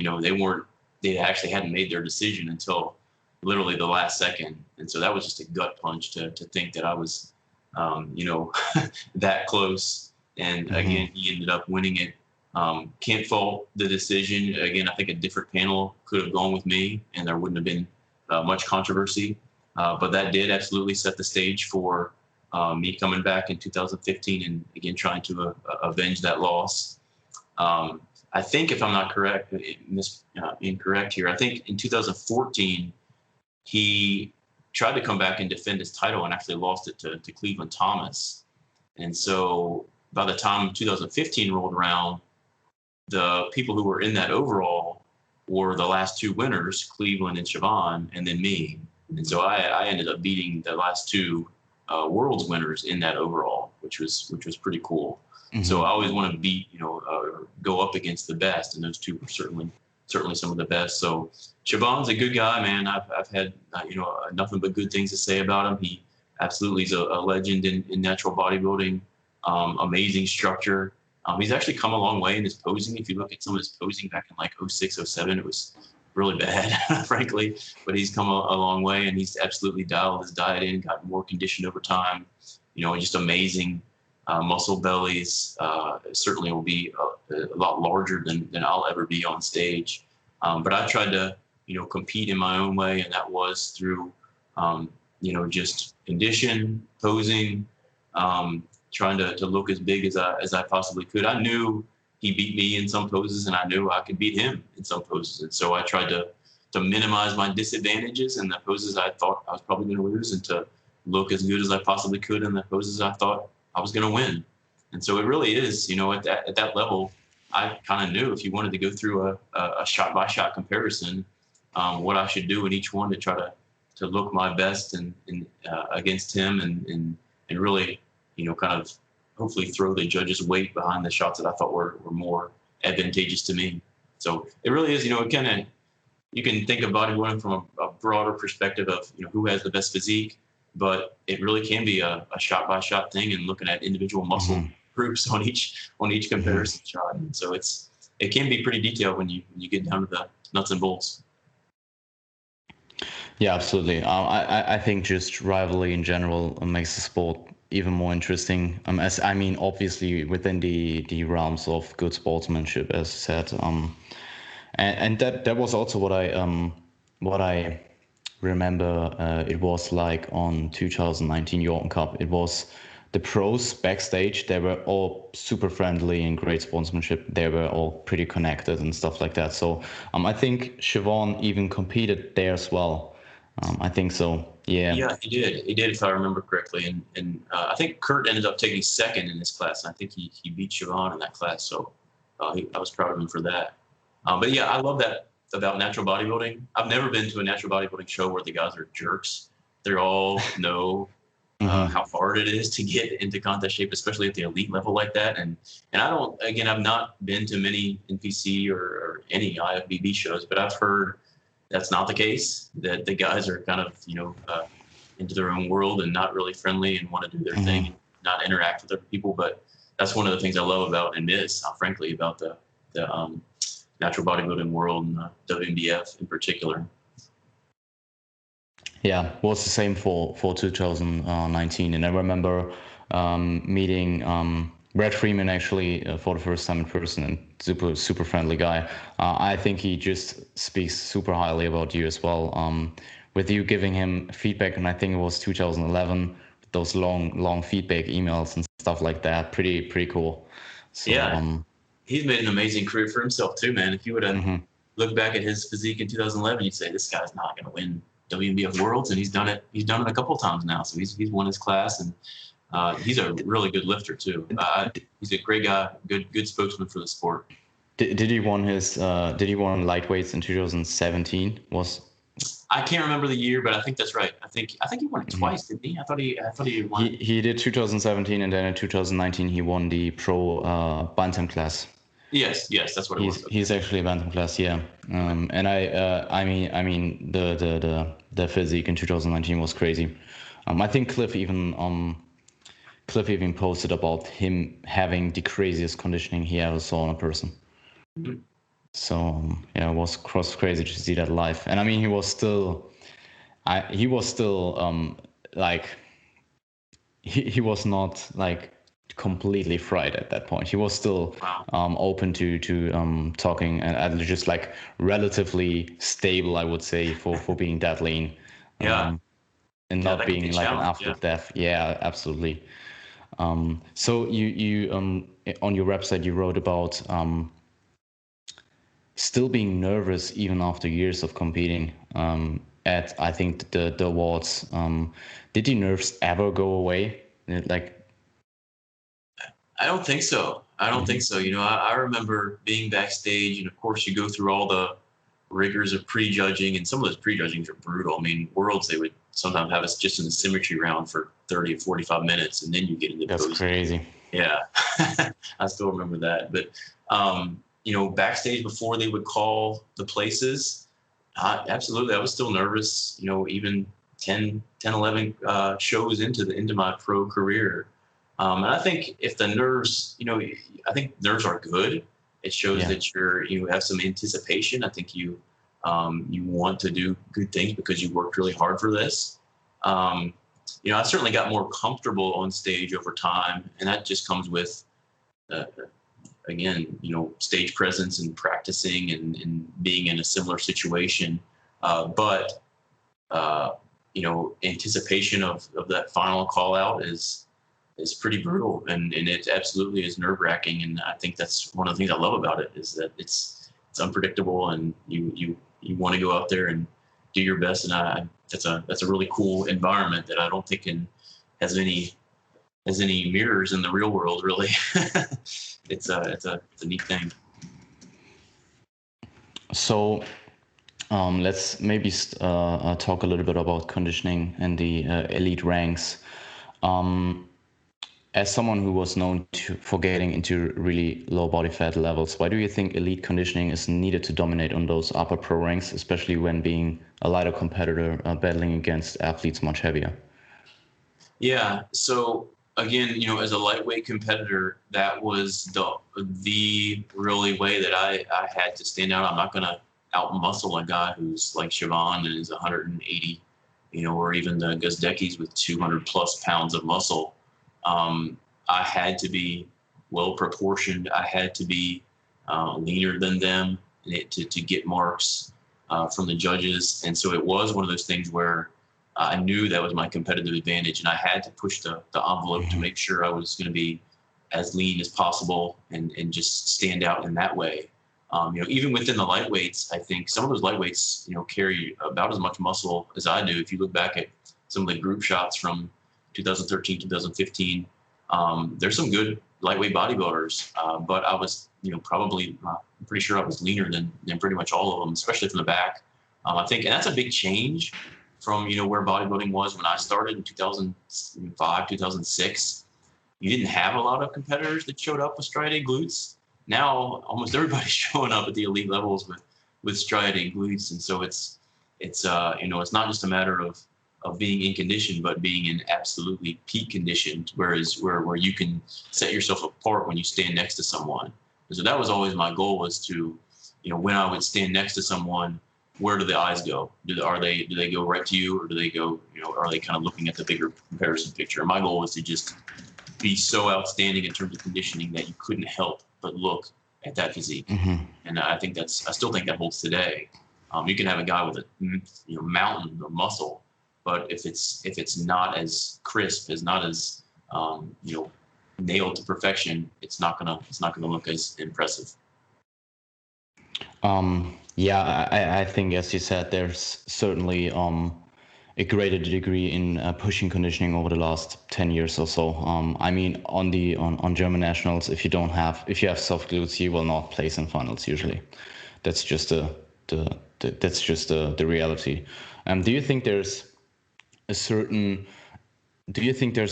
they actually hadn't made their decision until literally the last second. And so that was just a gut punch to think that I was, that close. And again, he ended up winning it. Can't fault the decision. Again, I think a different panel could have gone with me and there wouldn't have been much controversy. But that did absolutely set the stage for me coming back in 2015 and again, trying to avenge that loss. I think if I'm not correct, incorrect here, I think in 2014, he tried to come back and defend his title and actually lost it to Cleveland Thomas. And so by the time 2015 rolled around, the people who were in that overall were the last 2 winners, Cleveland and Siobhan, and then me. And so I ended up beating the last 2 Worlds winners in that overall, which was pretty cool. So I always want to beat, go up against the best, and those 2 were certainly some of the best. So Siobhan's a good guy, man. I've had nothing but good things to say about him. He absolutely is a legend in natural bodybuilding. Amazing structure. He's actually come a long way in his posing. If you look at some of his posing back in like 06, 07, it was really bad, frankly. But he's come a long way, and he's absolutely dialed his diet in, gotten more conditioned over time. Just amazing. Muscle bellies certainly will be a lot larger than I'll ever be on stage. But I tried to, compete in my own way, and that was through, just condition, posing, trying to look as big as I possibly could. I knew he beat me in some poses, and I knew I could beat him in some poses. And so I tried to minimize my disadvantages in the poses I thought I was probably going to lose, and to look as good as I possibly could in the poses I thought I was going to win. And so it really is, at that level, I kind of knew if you wanted to go through a shot by shot comparison, what I should do in each one to try to look my best and against him and really, kind of hopefully throw the judges' weight behind the shots that I thought were more advantageous to me. So it really is, it kind of, you can think of bodybuilding from a broader perspective of, who has the best physique. But it really can be a shot by shot thing, and looking at individual muscle groups on each comparison shot. And so it can be pretty detailed when you get down to the nuts and bolts. Yeah, absolutely. I think just rivalry in general makes the sport even more interesting. Obviously within the realms of good sportsmanship, as said. And that was also what I remember. It was like on 2019 Yorton Cup. It was the pros backstage. They were all super friendly and great sportsmanship. They were all pretty connected and stuff like that. So I think Siobhan even competed there as well. I think so. Yeah. Yeah, he did. He did, if I remember correctly. And I think Kurt ended up taking second in his class. And I think he beat Siobhan in that class. So I was proud of him for that. But yeah, I love that about natural bodybuilding. I've never been to a natural bodybuilding show where the guys are jerks. They're all no how hard it is to get into contest shape, especially at the elite level like that. And I've not been to many NPC or any IFBB shows, but I've heard that's not the case, that the guys are kind of, into their own world and not really friendly and want to do their thing, and not interact with other people. But that's one of the things I love about and miss, frankly, about the natural bodybuilding world and WNBF in particular. Yeah, well, it's the same for 2019. And I remember meeting Brad Freeman actually for the first time in person, and super friendly guy. I think he just speaks super highly about you as well. With you giving him feedback, and I think it was 2011, those long feedback emails and stuff like that. Pretty cool. So, yeah, he's made an amazing career for himself too, man. If you would have looked back at his physique in 2011, you'd say this guy's not going to win WNBF Worlds, and he's done it a couple of times now. So he's won his class, and he's a really good lifter too. He's a great guy, good spokesman for the sport. Did he won lightweights in 2017? I can't remember the year, but I think that's right. I think he won it twice, didn't he? I thought he won. He did 2017, and then in 2019 he won the pro bantam class. Yes, that's what it was. He's actually a bantam class, yeah. And I mean the physique in 2019 was crazy. I think Cliff even posted about him having the craziest conditioning he ever saw in a person. So yeah, it was crazy to see that live. And I mean, he was still like he was not like completely fried at that point. He was still open to talking and just like relatively stable, I would say, for being that lean. Yeah. And not being like an athlete death. Yeah, absolutely. So you on your website you wrote about still being nervous even after years of competing at, I think, the awards. Did your nerves ever go away? Like, I don't think so. I remember being backstage, and of course you go through all the rigors of prejudging, and some of those prejudgings are brutal. I mean, Worlds, they would sometimes have us just in the symmetry round for 30 or 45 minutes, and then you get into that's crazy. Yeah, I still remember that. But backstage before they would call the places, absolutely, I was still nervous. Even 10, 11 shows into my pro career. And I think if the nerves, I think nerves are good. It shows that you have some anticipation. I think you want to do good things because you worked really hard for this. I certainly got more comfortable on stage over time, and that just comes with, again, stage presence and practicing and being in a similar situation. But anticipation of that final call out is pretty brutal, and it absolutely is nerve-wracking. And I think that's one of the things I love about it, is that it's unpredictable, and you want to go out there and do your best. And that's a really cool environment that I don't think has any mirrors in the real world, really. It's a neat thing. So let's maybe talk a little bit about conditioning and the elite ranks. As someone who was known for getting into really low body fat levels, why do you think elite conditioning is needed to dominate on those upper pro ranks, especially when being a lighter competitor battling against athletes much heavier? Yeah, so again, as a lightweight competitor, that was the really way that I had to stand out. I'm not going to out-muscle a guy who's like Siobhan and is 180, or even the Gazdeckis with 200 plus pounds of muscle. I had to be well proportioned. I had to be leaner than them to get marks from the judges. And so it was one of those things where I knew that was my competitive advantage, and I had to push the envelope to make sure I was going to be as lean as possible and just stand out in that way. Even within the lightweights, I think some of those lightweights, carry about as much muscle as I do. If you look back at some of the group shots from 2013, 2015, there's some good lightweight bodybuilders, but I was, probably, I'm pretty sure I was leaner than pretty much all of them, especially from the back. I think, and that's a big change from, where bodybuilding was when I started in 2005, 2006. You didn't have a lot of competitors that showed up with striated glutes. Now almost everybody's showing up at the elite levels with striated glutes, and so it's it's not just a matter of being in condition, but being in absolutely peak condition, whereas where you can set yourself apart when you stand next to someone. And so that was always my goal, was to, when I would stand next to someone, where do the eyes go? Do they go right to you, or do they go, are they kind of looking at the bigger comparison picture? And my goal was to just be so outstanding in terms of conditioning that you couldn't help but look at that physique. Mm-hmm. And I still think that holds today. You can have a guy with a mountain of muscle, but if it's not as crisp, not as nailed to perfection, it's not gonna look as impressive. Yeah, I think, as you said, there's certainly a greater degree in pushing conditioning over the last 10 years or so. I mean, on German nationals, if you have soft glutes, you will not place in finals usually. That's just the reality. Do you think there's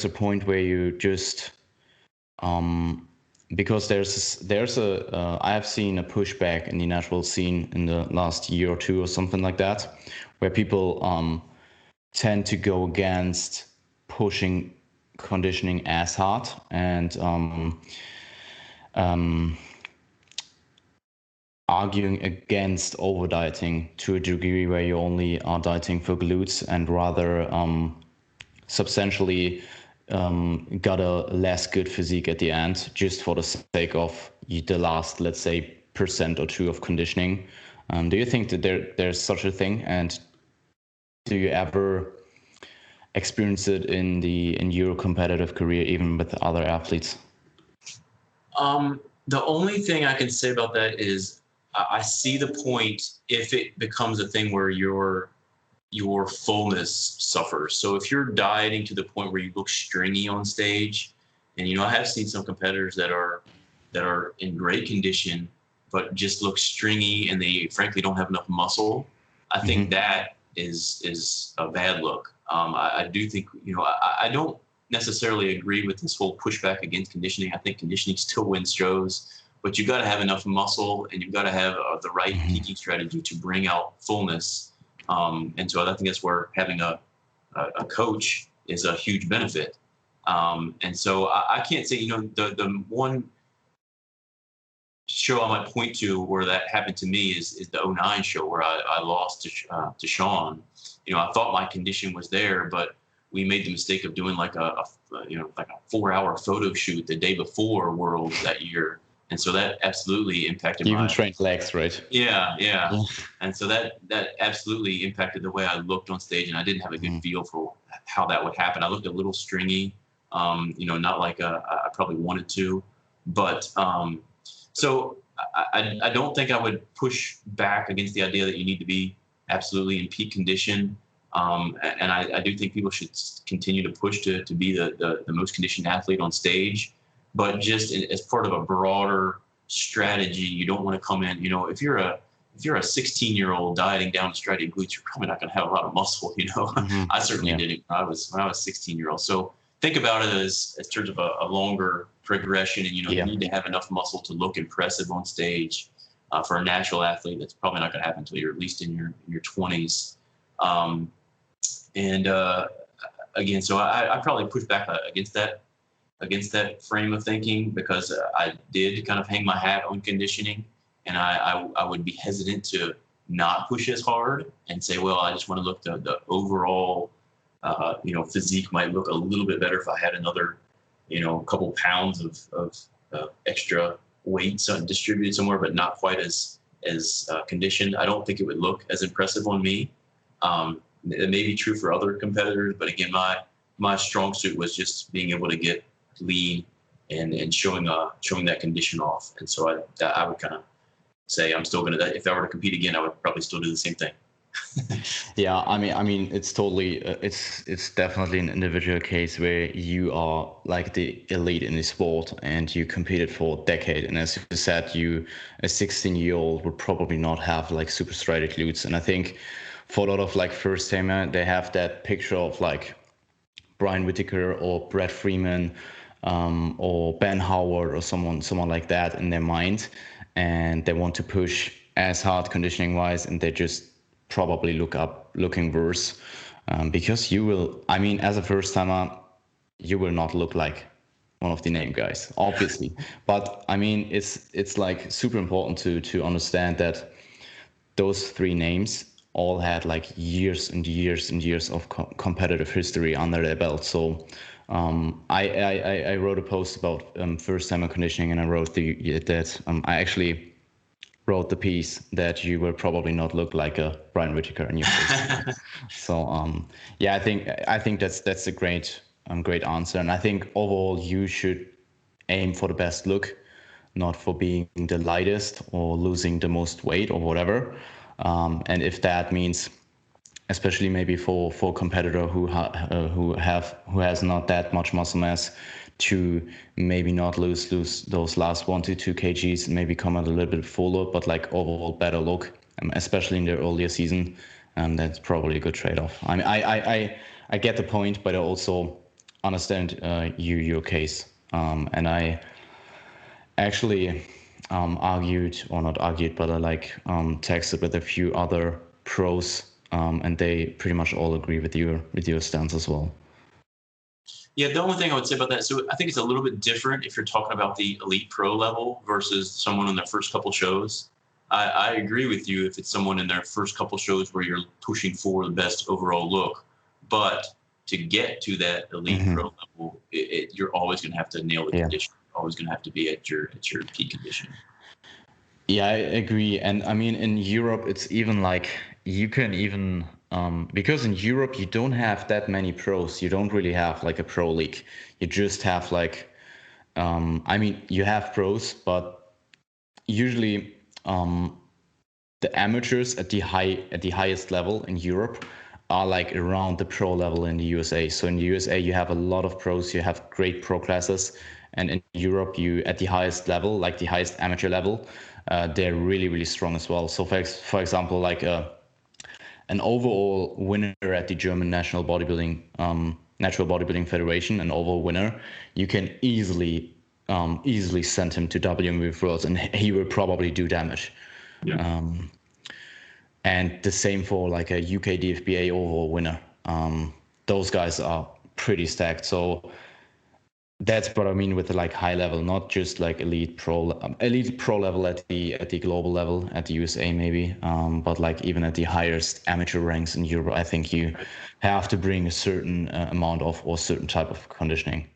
a point where you just because I have seen a pushback in the natural scene in the last year or two or something like that, where people tend to go against pushing conditioning as hard and arguing against over dieting to a degree where you only are dieting for glutes and rather substantially got a less good physique at the end, just for the sake of the last, let's say, % or 2 of conditioning. Do you think that there's such a thing, and do you ever experience it in your competitive career, even with other athletes? The only thing I can say about that is I see the point if it becomes a thing where your fullness suffers. So if you're dieting to the point where you look stringy on stage, and I have seen some competitors that are in great condition but just look stringy and they frankly don't have enough muscle, I think that is a bad look. I do think, I don't necessarily agree with this whole pushback against conditioning. I think conditioning still wins shows, but you've got to have enough muscle and you've got to have the right peaking strategy to bring out fullness. And so I think that's where having a coach is a huge benefit. And so I can't say, the one show I might point to where that happened to me is the 2009 show where I lost to Sean. I thought my condition was there, but we made the mistake of doing like a 4-hour photo shoot the day before Worlds that year. And so that absolutely impacted You even trained legs, right? Yeah. And so that absolutely impacted the way I looked on stage, and I didn't have a good feel for how that would happen. I looked a little stringy, not like I probably wanted to. But so I don't think I would push back against the idea that you need to be absolutely in peak condition. And I do think people should continue to push to be the most conditioned athlete on stage. But just as part of a broader strategy, you don't want to come in, if you're a 16-year-old dieting down to striated glutes, you're probably not going to have a lot of muscle, I certainly didn't when I was 16-year-old. So think about it as terms of a longer progression, and you need to have enough muscle to look impressive on stage. For a natural athlete, that's probably not going to happen until you're at least in your 20s. Again, so I probably push back against that frame of thinking, because I did kind of hang my hat on conditioning, and I would be hesitant to not push as hard and say, well, I just want to look the overall, physique might look a little bit better if I had another, couple pounds of extra weight distributed somewhere, but not quite as conditioned. I don't think it would look as impressive on me. It may be true for other competitors, but again, my strong suit was just being able to get lean and showing that condition off. And so I would kind of say I'm still going to, if I were to compete again, I would probably still do the same thing. Yeah, I mean, it's totally, it's definitely an individual case where you are like the elite in the sport and you competed for a decade. And as you said, a 16-year-old would probably not have like super striated glutes. And I think for a lot of like first timer, they have that picture of like Brian Whitacre or Brett Freeman, or Ben Howard or someone like that in their mind, and they want to push as hard conditioning wise, and they just probably looking worse, because you will, I mean, as a first timer, you will not look like one of the name guys, obviously. But I mean, it's like super important to understand that those three names all had like years and years and years of competitive history under their belt. So I wrote a post about first timer conditioning, and I wrote that I actually wrote the piece that you will probably not look like a Brian Whitacre in your first. So yeah, I think that's a great answer, and I think overall you should aim for the best look, not for being the lightest or losing the most weight or whatever. And if that means, especially maybe for a competitor who has not that much muscle mass, to maybe not lose those last 1 to 2 kgs, and maybe come out a little bit fuller, but like overall better look, especially in the earlier season, that's probably a good trade-off. I mean, I get the point, but I also understand your case, and I actually argued, or not argued, but I texted with a few other pros, and they pretty much all agree with your stance as well. Yeah, the only thing I would say about that, so I think it's a little bit different if you're talking about the elite pro level versus someone in their first couple shows. I agree with you if it's someone in their first couple shows where you're pushing for the best overall look, but to get to that elite pro level, you're always going to have to nail the condition. You're always going to have to be at your peak condition. Yeah, I agree. And I mean, in Europe, it's even like you can even, because in Europe, you don't have that many pros. You don't really have like a pro league. You just have like, I mean, you have pros, but usually the amateurs at the highest level in Europe are like around the pro level in the USA. So in the USA, you have a lot of pros. You have great pro classes. And in Europe, you at the highest level, like the highest amateur level, they're really, really strong as well. So for example, like an overall winner at the German Natural Bodybuilding Federation, an overall winner, you can easily send him to WMF Worlds, and he will probably do damage. Yeah. And the same for like a UK DFBA overall winner. Those guys are pretty stacked. So that's what I mean with the like high level, not just like elite pro level at the global level at the USA maybe, but like even at the highest amateur ranks in Europe, I think you have to bring a certain amount of or certain type of conditioning.